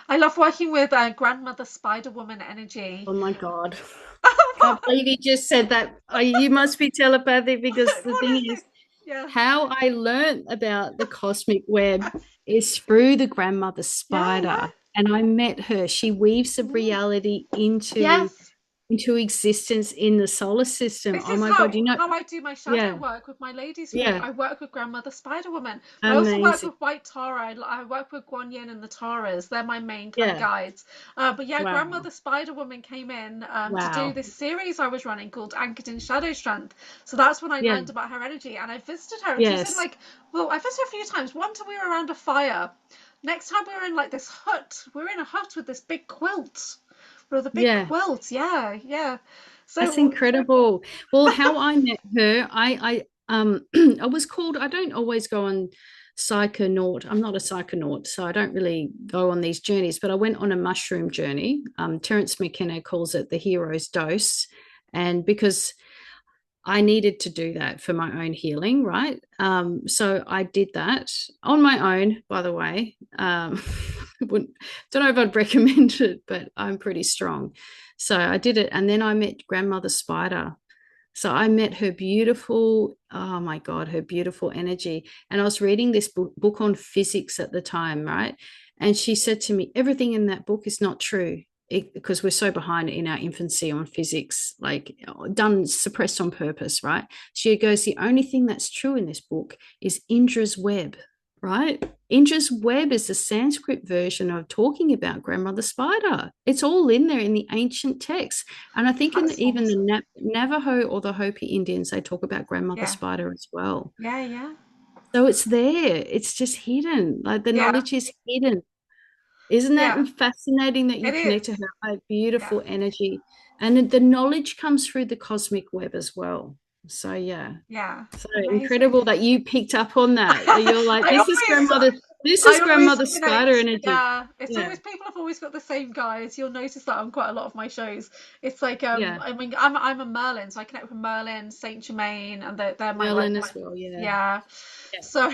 I love working with grandmother Spider Woman energy. Oh my God. Can't believe you just said that. You must be telepathic because the What thing is it? is, Yeah. how I learned about the cosmic web is through the grandmother Yeah, yeah. spider. And I met her. She weaves the Mm. reality Yes. into existence in the solar system. This Oh is my God, how I do my shadow yeah, work with my ladies group. yeah, I work with Grandmother Spider Woman, but I also work amazing. with White Tara. I work with Guan Yin and the Taras. They're my main kind of Yeah, guides. But yeah, wow, Grandmother Spider Woman came in to do wow. this series I was running called Anchored in Shadow Strength. So that's when I Yeah, learned about her energy, and I visited her, and she said yes, like, well, I visited her a few times. One time we were around a fire. Next time we were in like this hut. We were in a hut with this big quilt. With a big yeah. quilt, yeah, yeah. That's So incredible. Well, how I met her, I was called, I don't always go on psychonaut. I'm not a psychonaut, so I don't really go on these journeys, but I went on a mushroom journey. Terence McKenna calls it the hero's dose. And because I needed to do that for my own healing, right? So I did that on my own, by the way. Don't know if I'd recommend it, but I'm pretty strong. So I did it. And then I met Grandmother Spider. So I met her beautiful, oh my God, her beautiful energy. And I was reading this book on physics at the time, right? And she said to me, everything in that book is not true because we're so behind in our infancy on physics, like done suppressed on purpose, right? She goes, the only thing that's true in this book is Indra's web, right? Indra's web is the Sanskrit version of talking about grandmother spider. It's all in there in the ancient texts. And I think in that's even awesome. the Navajo or the Hopi Indians, they talk about grandmother Yeah. spider as well. Yeah, yeah. So it's there. It's just hidden. Like the Yeah. knowledge is hidden. Isn't that Yeah. fascinating that you It connect to is. her Yeah. beautiful energy? And the knowledge comes through the cosmic web as well. So yeah. Yeah. So Amazing. incredible that you picked up on that. You're like, I always this is I always grandmother spider connect. energy. Yeah. It's Yeah. always people have always got the same guys. You'll notice that on quite a lot of my shows. It's like Yeah. I mean I'm a Merlin, so I connect with Merlin, Saint Germain, and they're my like Merlin my as well. Yeah. yeah. Yeah. So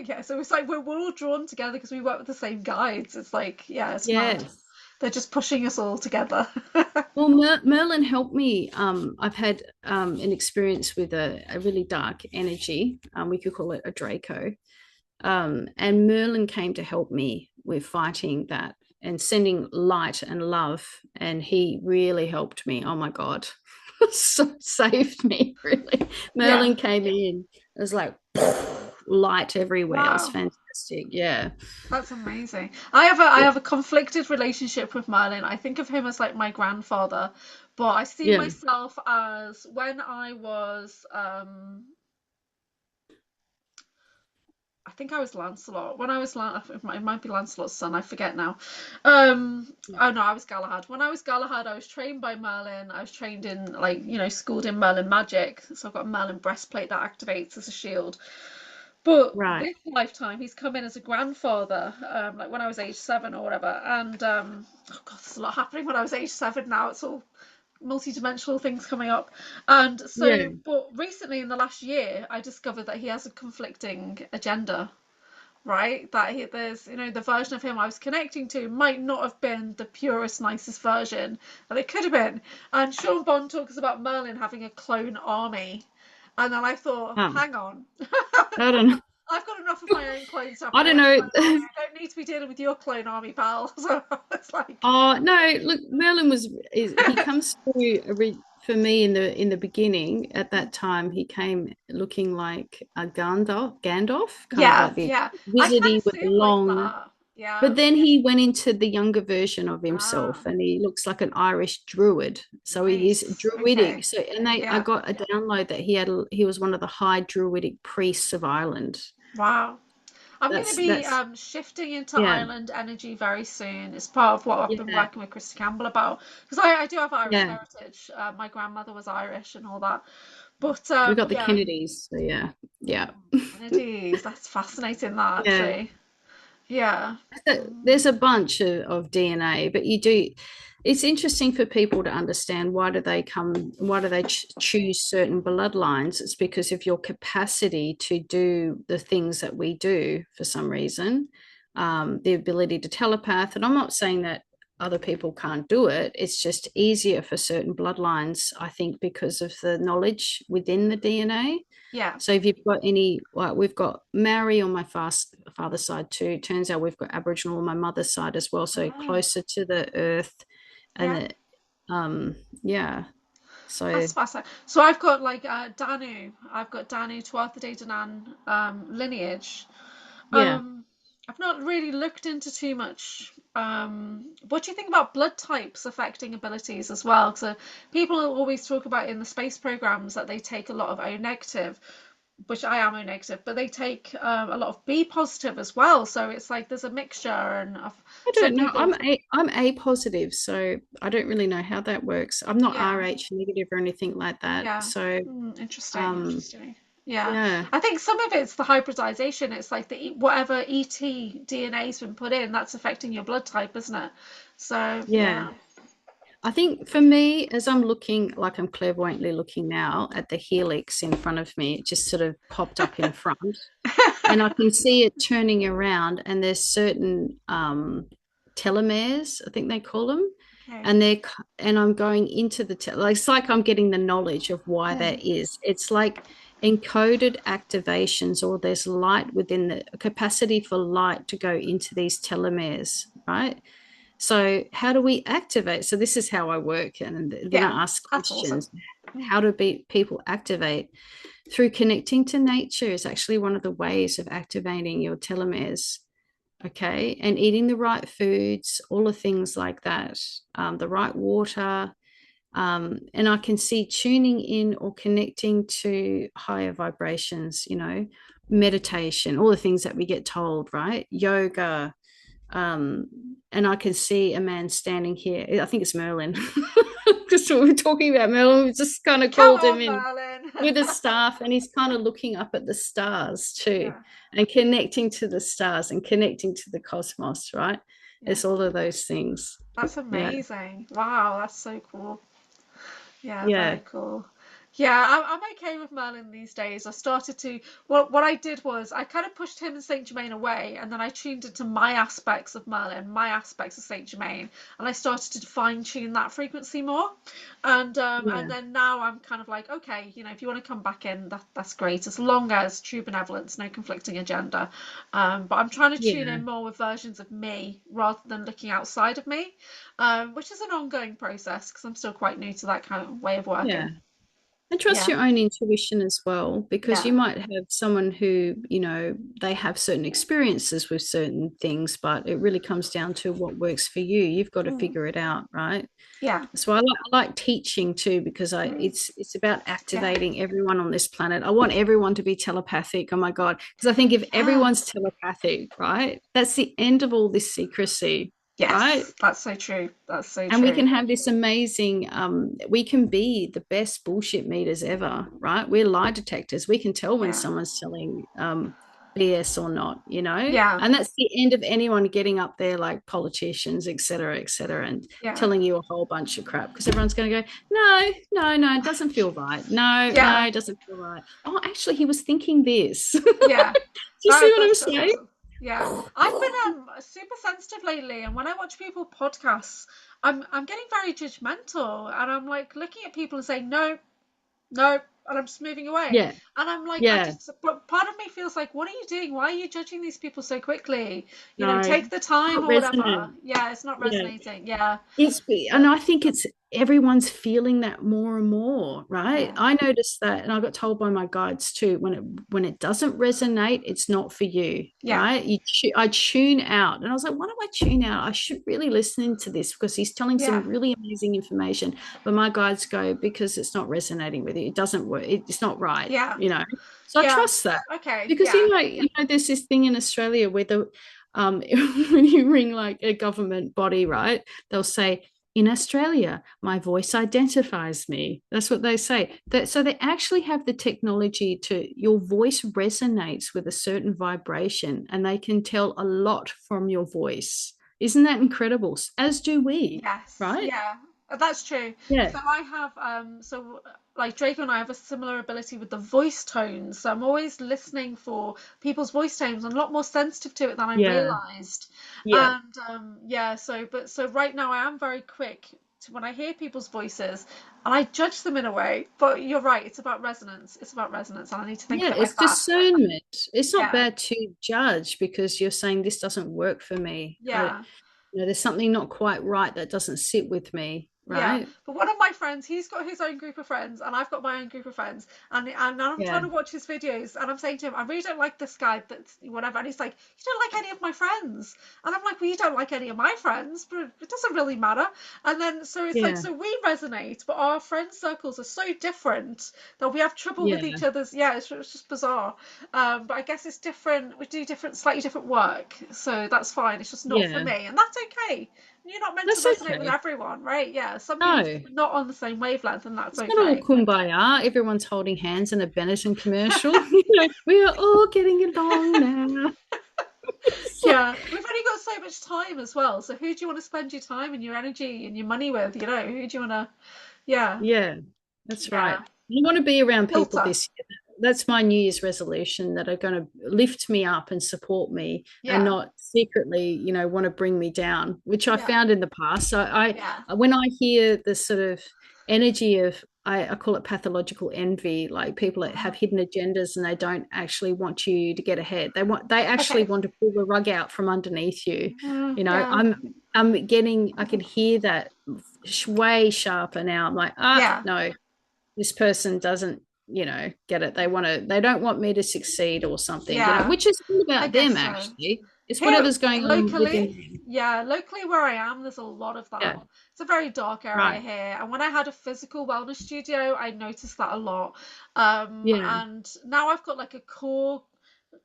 yeah, so it's like we're all drawn together because we work with the same guides. It's like, yeah, it's mad. Yes. They're just pushing us all together. Well, Merlin helped me. I've had an experience with a really dark energy. We could call it a Draco. And Merlin came to help me with fighting that and sending light and love. And he really helped me. Oh my God. So saved me, really. Yeah. Merlin came in. It was like light everywhere. It was Wow. fantastic. Yeah. That's amazing. I Yeah. have a conflicted relationship with Merlin. I think of him as like my grandfather, but I see Yeah. myself as when I was I think I was Lancelot. When I was it might be Lancelot's son, I forget now. Oh no, I was Galahad. When I was Galahad, I was trained by Merlin. I was trained in like, schooled in Merlin magic. So I've got a Merlin breastplate that activates as a shield. But Right. this lifetime, he's come in as a grandfather, like when I was age 7 or whatever. And oh God, there's a lot happening when I was age 7 now. It's all multi-dimensional things coming up. And Yeah. so, but recently in the last year, I discovered that he has a conflicting agenda, right? That there's, the version of him I was connecting to might not have been the purest, nicest version that it could have been. And Sean Bond talks about Merlin having a clone army. And then I thought, Um, hang on. I don't know. I've got enough of my own clone stuff. I My don't own know. clone army. I don't need to be dealing with your clone army, pal. So it's like, Oh no, look, Merlin he comes through for me in the beginning. At that time, he came looking like a Gandalf, kind of yeah, like the yeah. I kind wizardy of with see the him like long. that. Yeah. But then he went into the younger version of himself, Ah, and he looks like an Irish druid. So he is nice. druidic. Okay. So I Yeah. got a download that he was one of the high druidic priests of Ireland. Wow. I'm going to be That's shifting into yeah, island energy very soon. It's part of what I've been yeah, working with Christy Campbell about because I do have Irish yeah. heritage. My grandmother was Irish and all that. But We got the yeah, Kennedys. So yeah, yeah. Kennedys. That's fascinating. That Yeah, actually. Yeah. there's a bunch of DNA, but it's interesting for people to understand why do they choose certain bloodlines. It's because of your capacity to do the things that we do for some reason, the ability to telepath. And I'm not saying that other people can't do it. It's just easier for certain bloodlines, I think, because of the knowledge within the DNA. Yeah. So if you've got any, like we've got Maori on my father's side too. Turns out we've got Aboriginal on my mother's side as well. So Ah, closer to the earth, and yeah. yeah. So That's fascinating. So I've got like Danu. I've got Danu 12th day Danan lineage. yeah, Um, I've not really looked into too much. What do you think about blood types affecting abilities as well? So people always talk about in the space programs that they take a lot of O negative, which I am O negative, but they take a lot of B positive as well. So it's like there's a mixture, and of I some don't know. people, I'm A positive, so I don't really know how that works. I'm not yeah, RH negative or anything like that. yeah. So Interesting, um, interesting. Yeah, yeah, I think some of it's the hybridization. It's like whatever ET DNA's been put in, that's affecting your blood type, isn't it? So yeah. yeah. I think for me, as I'm looking, like I'm clairvoyantly looking now at the helix in front of me, it just sort of popped up in front, and I can see it turning around, and there's certain telomeres, I think they call them, Okay. and and I'm going into like it's like I'm getting the knowledge of why Mm. that is. It's like encoded activations, or there's light within the capacity for light to go into these telomeres, right? So how do we activate? So this is how I work, and then Yeah, I ask that's awesome. questions. How do people activate? Through connecting to nature is actually one of the ways of activating your telomeres. Okay, and eating the right foods, all the things like that, the right water, and I can see tuning in or connecting to higher vibrations. Meditation, all the things that we get told, right? Yoga, um, and I can see a man standing here. I think it's Merlin. Just we were talking about Merlin. We just kind of Come called him on, in Merlin. with a staff, and he's kind of looking up at the stars too, Yeah, and connecting to the stars and connecting to the cosmos. Right? yeah. It's all of those things. That's Yeah, amazing. Wow, that's so cool. Yeah, yeah, very cool. Yeah, I'm okay with Merlin these days. I started to, well, what I did was I kind of pushed him and Saint Germain away, and then I tuned into my aspects of Merlin, my aspects of Saint Germain, and I started to fine tune that frequency more. And yeah, then now I'm kind of like, okay, if you want to come back in, that's great, as long as true benevolence, no conflicting agenda. But I'm trying to tune yeah, in more with versions of me rather than looking outside of me, which is an ongoing process because I'm still quite new to that kind of way of yeah. working. And trust Yeah, your own intuition as well, because yeah, you might have someone who, they have certain experiences with certain things, but it really comes down to what works for you. You've got to mm, figure it out, right? yeah, So I like teaching too, because mm, it's about yeah, activating everyone on this planet. I want everyone to be telepathic. Oh my God. Because I think if yeah. everyone's telepathic, right, that's the end of all this secrecy, right? Yes, that's so true. That's so And we true. can have this amazing we can be the best bullshit meters ever, right? We're lie detectors. We can tell when Yeah, someone's telling BS or not. yeah, And that's the end of anyone getting up there like politicians, et cetera, and yeah, telling you a whole bunch of crap, because everyone's going to go, no, no, no, it doesn't feel right. No, no, yeah, it doesn't feel right. Oh, actually he was thinking this. Do yeah. you see what I'm That's saying? awesome. Yeah, I've been super sensitive lately, and when I watch people podcasts, I'm getting very judgmental, and I'm like looking at people and saying no, no. and I'm just moving away. Yeah. And I'm like, Yeah. but part of me feels like, what are you doing? Why are you judging these people so quickly? You know, No, take the time not or whatever. resonant. Yeah, it's not Yeah. resonating. Yeah. And I think it's everyone's feeling that more and more, right? Yeah. I noticed that, and I got told by my guides too, when it doesn't resonate, it's not for you, Yeah. right? I tune out, and I was like, why do I tune out? I should really listen to this because he's telling Yeah. some really amazing information. But my guides go, because it's not resonating with you, it doesn't work. It's not right, Yeah. you know. So I Yeah. trust that Okay. because Yeah. there's this thing in Australia where when you ring like a government body, right? They'll say, in Australia, my voice identifies me. That's what they say. So they actually have the technology to, your voice resonates with a certain vibration and they can tell a lot from your voice. Isn't that incredible? As do we, Yes, right? yeah, that's true. Yeah. So I have like Draco and I have a similar ability with the voice tones. So I'm always listening for people's voice tones. I'm a lot more sensitive to it than I Yeah. realized. Yeah. And yeah, so right now I am very quick to when I hear people's voices and I judge them in a way. But you're right, it's about resonance. It's about resonance, and I need to think Yeah, of it like it's that. discernment. It's not Yeah, bad to judge because you're saying this doesn't work for me. yeah. There's something not quite right that doesn't sit with me, Yeah, right? but one of my friends, he's got his own group of friends, and I've got my own group of friends, and I'm trying Yeah. to watch his videos, and I'm saying to him, I really don't like this guy, that's whatever, and he's like, you don't like any of my friends, and I'm like, well, you don't like any of my friends, but it doesn't really matter. And then so it's like, Yeah. so we resonate, but our friend circles are so different that we have trouble with Yeah. each other's. Yeah, it's just bizarre. But I guess it's different. We do different, slightly different work, so that's fine. It's just not for Yeah. me, and that's okay. You're not meant to That's resonate with okay. everyone, right? Yeah, some people No, just are not on the same wavelength, and that's it's not all okay. kumbaya. Everyone's holding hands in a Benetton commercial. We are all getting along now. Yeah, we've only got so much time as well. So who do you want to spend your time and your energy and your money with? You know, who do you want to? Yeah, Yeah, that's right. yeah, You want to be around people filter. this year. That's my New Year's resolution, that are going to lift me up and support me and Yeah, not secretly, want to bring me down, which I yeah, found in the past. So yeah. when I hear the sort of energy of, I call it pathological envy, like people that have hidden agendas and they don't actually want you to get ahead. They actually Okay. want to pull the rug out from underneath you. Yeah, I can hear that way sharper now. I'm like, yeah, no, this person doesn't, get it. They don't want me to succeed or something, yeah. which is all I about guess them so. actually. It's Here whatever's going on locally, within them. yeah, locally where I am, there's a lot of that. Yeah, It's a very dark area right. here. And when I had a physical wellness studio, I noticed that a lot. Yeah, And now I've got like a core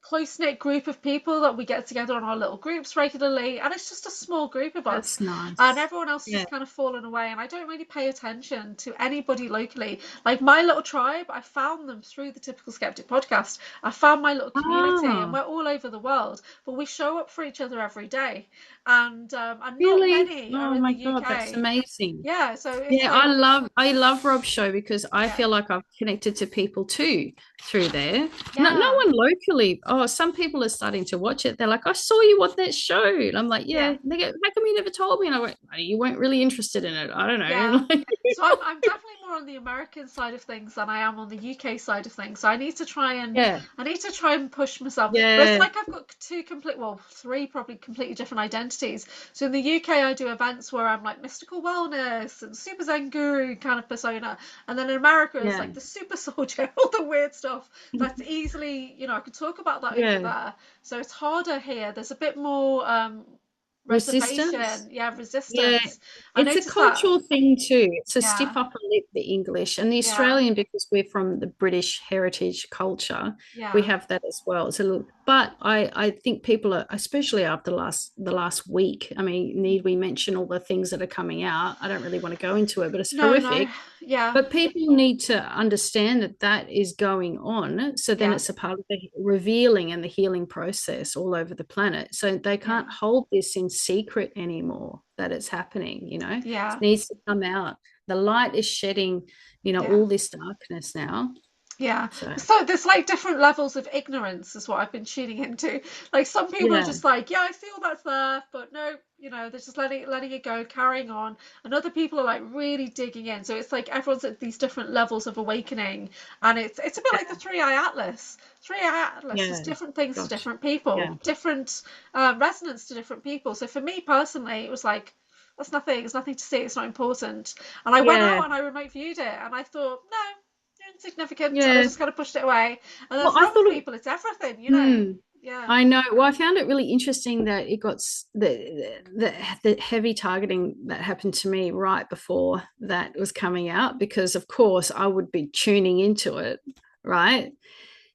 close-knit group of people that we get together on our little groups regularly, and it's just a small group of us, that's and nice. everyone else has Yeah. just kind of fallen away, and I don't really pay attention to anybody locally. Like my little tribe, I found them through the Typical Skeptic podcast. I found my little community, and Ah, we're all over the world, but we show up for each other every day, and not really? many are Oh in the my God, that's UK. amazing. Yeah, so it's Yeah, like, I love Rob's show because I yeah, feel like I've connected to people too through there. No yeah, one locally. Oh, some people are starting to watch it. They're like, I saw you on that show. And I'm like, yeah. yeah. And they go, how come you never told me? And I went, "Oh, you weren't really interested in it. I don't Yeah. know." Like, So I'm definitely more on the American side of things than I am on the UK side of things. So yeah, I need to try and push myself. But it's yeah, like I've got three probably completely different identities. So in the UK I do events where I'm like mystical wellness and super zen guru kind of persona. And then in America it's yeah, like the super soldier, all the weird stuff that's easily, I could talk about that over yeah. there. So it's harder here. There's a bit more Resistance. reservation, yeah, Yeah, resistance. I it's a noticed that. cultural thing too. It's a stiff Yeah, upper lip, the English and the yeah, Australian, because we're from the British heritage culture. We yeah, have that as well. It's a little, but I think people are, especially after the last week. I mean, need we mention all the things that are coming out? I don't really want to go into it, but it's no, no, horrific. yeah, But people need to understand that that is going on. So then yeah, it's a part of the revealing and the healing process all over the planet. So they yeah, can't hold this in secret anymore that it's happening, It yeah, needs to come out. The light is shedding, yeah. all this darkness now. Yeah. So So there's like different levels of ignorance is what I've been tuning into. Like some people are yeah, just like, yeah, I see all that's there, but no, they're just letting it go, carrying on. And other people are like really digging in. So it's like everyone's at these different levels of awakening. And it's a bit like the three-eye atlas. Three-eye atlas is yeah, different things to gosh, different people, yeah, different resonance to different people. So for me personally, it was like, that's nothing. It's nothing to see. It's not important. And I went yeah, out and I remote viewed it, and I thought, no, they're insignificant, and I yeah. just kind of pushed it away. And then Well, for I other thought it. people, it's everything. Hmm. Yeah, I know. Well, I found it really interesting that it got the heavy targeting that happened to me right before that was coming out, because of course I would be tuning into it, right?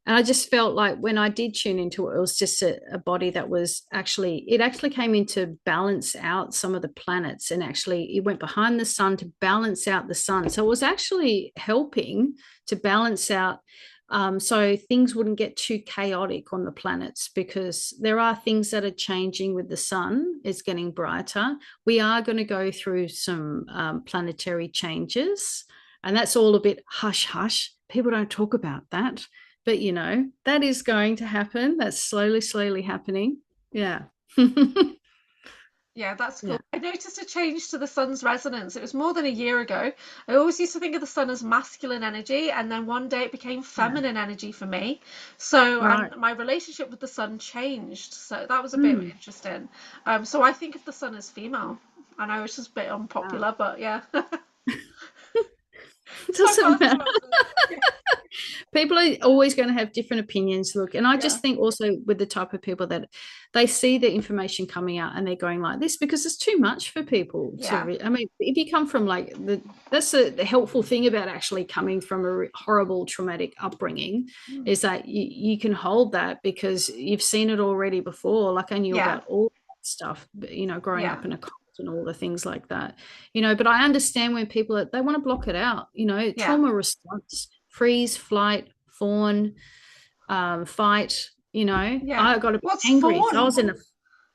And I just felt like when I did tune into it, it was just a body that was actually came in to balance out some of the planets, and actually it went behind the sun to balance out the sun. So it was actually helping to balance out, so things wouldn't get too chaotic on the planets, because there are things that are changing with the sun. It's getting brighter. We are going to go through some planetary changes, and that's all a bit hush hush. People don't talk about that, but that is going to happen. That's slowly happening. Yeah. yeah, that's Yeah. cool. I noticed a change to the sun's resonance. It was more than a year ago. I always used to think of the sun as masculine energy, and then one day it became Yeah. feminine energy for me. So, Right. and my relationship with the sun changed. So that was a bit Mm. interesting. So I think of the sun as female. I know it's just a bit Wow. unpopular, but yeah. It It's my doesn't matter. personal answer. People are always going to have different opinions. Look, and I Yeah, just think also with the type of people that they see the information coming out and they're going like this because it's too much for people yeah, I mean, if you come from like that's the helpful thing about actually coming from a horrible traumatic upbringing, yeah. is that you can hold that because you've seen it already before. Like I knew Yeah, about all that stuff, growing yeah, up in a cult and all the things like that, but I understand when people they want to block it out, yeah, trauma response, freeze, flight, fawn, fight. yeah. I got a bit What's angry. So I fawn? was in a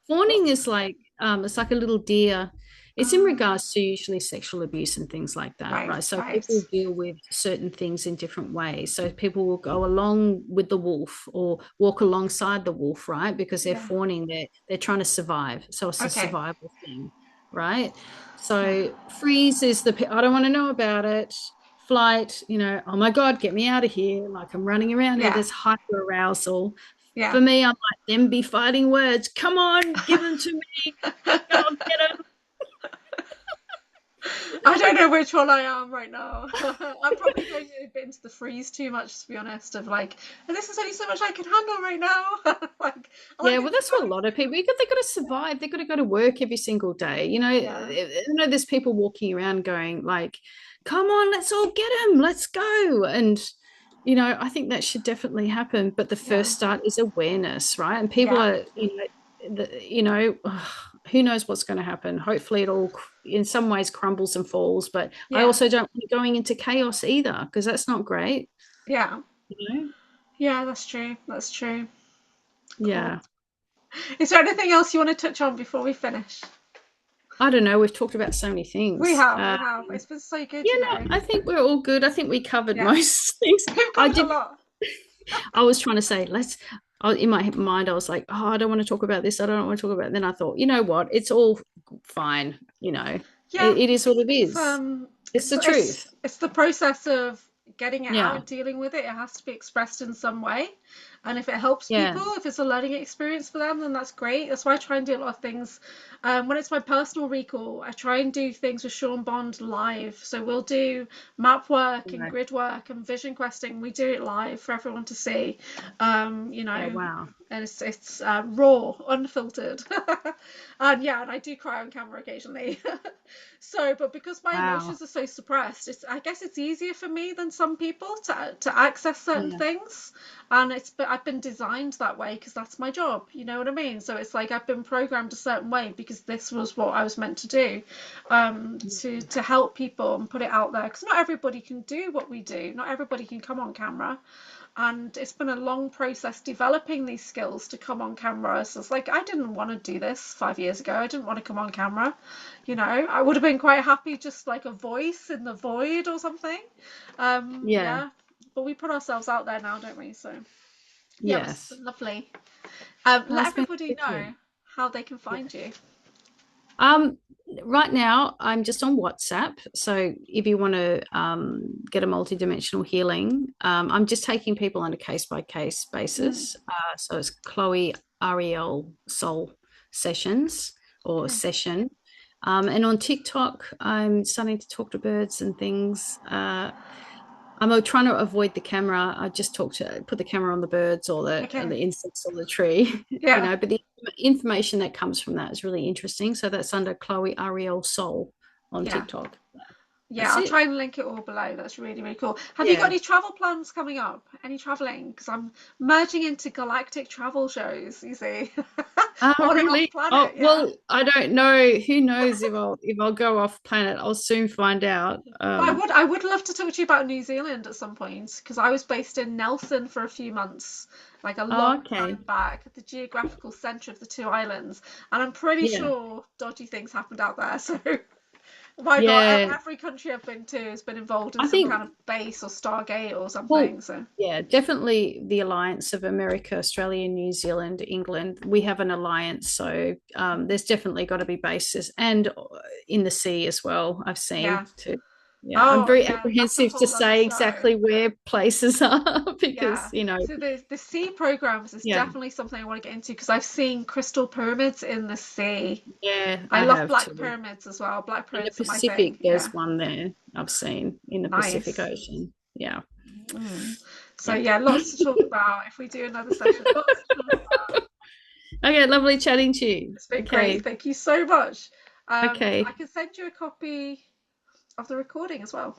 fawning What's is like it's like a little deer. It's in uh, regards to usually sexual abuse and things like that, right, right? So right. people deal with certain things in different ways. So people will go along with the wolf or walk alongside the wolf, right? Because they're Yeah. fawning, they're trying to survive. So it's a Okay. survival thing, right? Yeah. So freeze is I don't want to know about it. Flight, oh my God, get me out of here. Like I'm running around here. Yeah. There's hyper arousal. Yeah. For me, I'm like, them be fighting words. Come on, give them to me. Go on, get them. I don't know which one I am right now. I'm probably going a bit into the freeze too much, to be honest. Of like, this is only so much I can handle right now. Like, I Yeah, like well, it to that's what a go. lot of people, they've got to survive. They've got to go to work every single day. Yeah. There's people walking around going like, come on, let's all get them. Let's go. And, I think that should definitely happen. But the Yeah. first start is awareness, right? And people Yeah. are, who knows what's going to happen. Hopefully it all in some ways crumbles and falls. But I Yeah. also don't want it going into chaos either, because that's not great, Yeah. you know? Yeah, that's true. That's true. Cool. Yeah. Is there anything else you want to touch on before we finish? I don't know. We've talked about so many We things. have, we have. It's been so good, Yeah, you no, know. I think we're all good. I think we covered Yeah. most things. We've I covered a did. lot. I was trying to say, in my mind, I was like, oh, I don't want to talk about this. I don't want to talk about it. Then I thought, you know what? It's all fine. Yeah, It is what it it's is. It's the truth. it's the process of getting it Yeah. out, dealing with it. It has to be expressed in some way. And if it helps Yeah. people, if it's a learning experience for them, then that's great. That's why I try and do a lot of things. When it's my personal recall, I try and do things with Sean Bond live. So we'll do map work and Right. grid work and vision questing. We do it live for everyone to see. Yeah. Wow. And it's raw, unfiltered. And yeah, and I do cry on camera occasionally. So, but because my Wow. emotions are so suppressed, I guess it's easier for me than some people to access certain Yeah. things, and but I've been designed that way because that's my job. You know what I mean? So it's like I've been programmed a certain way because this was what I was meant to do, to help people and put it out there. Because not everybody can do what we do. Not everybody can come on camera, and it's been a long process developing these skills to come on camera. So it's like I didn't want to do this 5 years ago. I didn't want to come on camera. I would have been quite happy just like a voice in the void or something. Yeah. Yeah, but we put ourselves out there now, don't we? So yeah, it's Yes. been lovely. Oh, Let it's been everybody good too. know how they can find you. Um, right now, I'm just on WhatsApp. So if you want to get a multidimensional healing, I'm just taking people on a case by case Mm, basis. So it's Chloe Ariell Soul Sessions or okay. Session. And on TikTok, I'm starting to talk to birds and things. I'm trying to avoid the camera. I just put the camera on the birds or Okay. the insects or the tree, Yeah. but the information that comes from that is really interesting. So that's under Chloe Ariell Soul on Yeah. TikTok. Yeah, That's I'll it. try and link it all below. That's really, really cool. Have you got Yeah. any travel plans coming up? Any traveling? Because I'm merging into galactic travel shows, you see. On and off Really? Oh, planet, yeah. well, I don't know. Who knows if I'll go off planet? I'll soon find out. But I would love to talk to you about New Zealand at some point because I was based in Nelson for a few months, like a Oh, long okay. time back, at the geographical centre of the two islands, and I'm pretty Yeah. sure dodgy things happened out there. So why not? Yeah. Every country I've been to has been involved in I some think kind of base or Stargate or Well, something. So yeah, definitely the alliance of America, Australia, New Zealand, England. We have an alliance, so there's definitely got to be bases, and in the sea as well. I've yeah. seen too. Yeah, I'm Oh very yeah, that's a apprehensive to whole other say show. exactly where places are because Yeah. So the sea programs is yeah, definitely something I want to get into because I've seen crystal pyramids in the sea. yeah, I I love have black too. pyramids as well. Black In the pyramids are my thing. Pacific, there's Yeah. one there I've seen in the Pacific Nice. Ocean. Yeah, Mm. So yeah. yeah, lots to talk about if we do another session. Lots to talk about. Okay, lovely chatting to you. It's been great. Okay, Thank you so much. I okay. can send you a copy of the recording as well.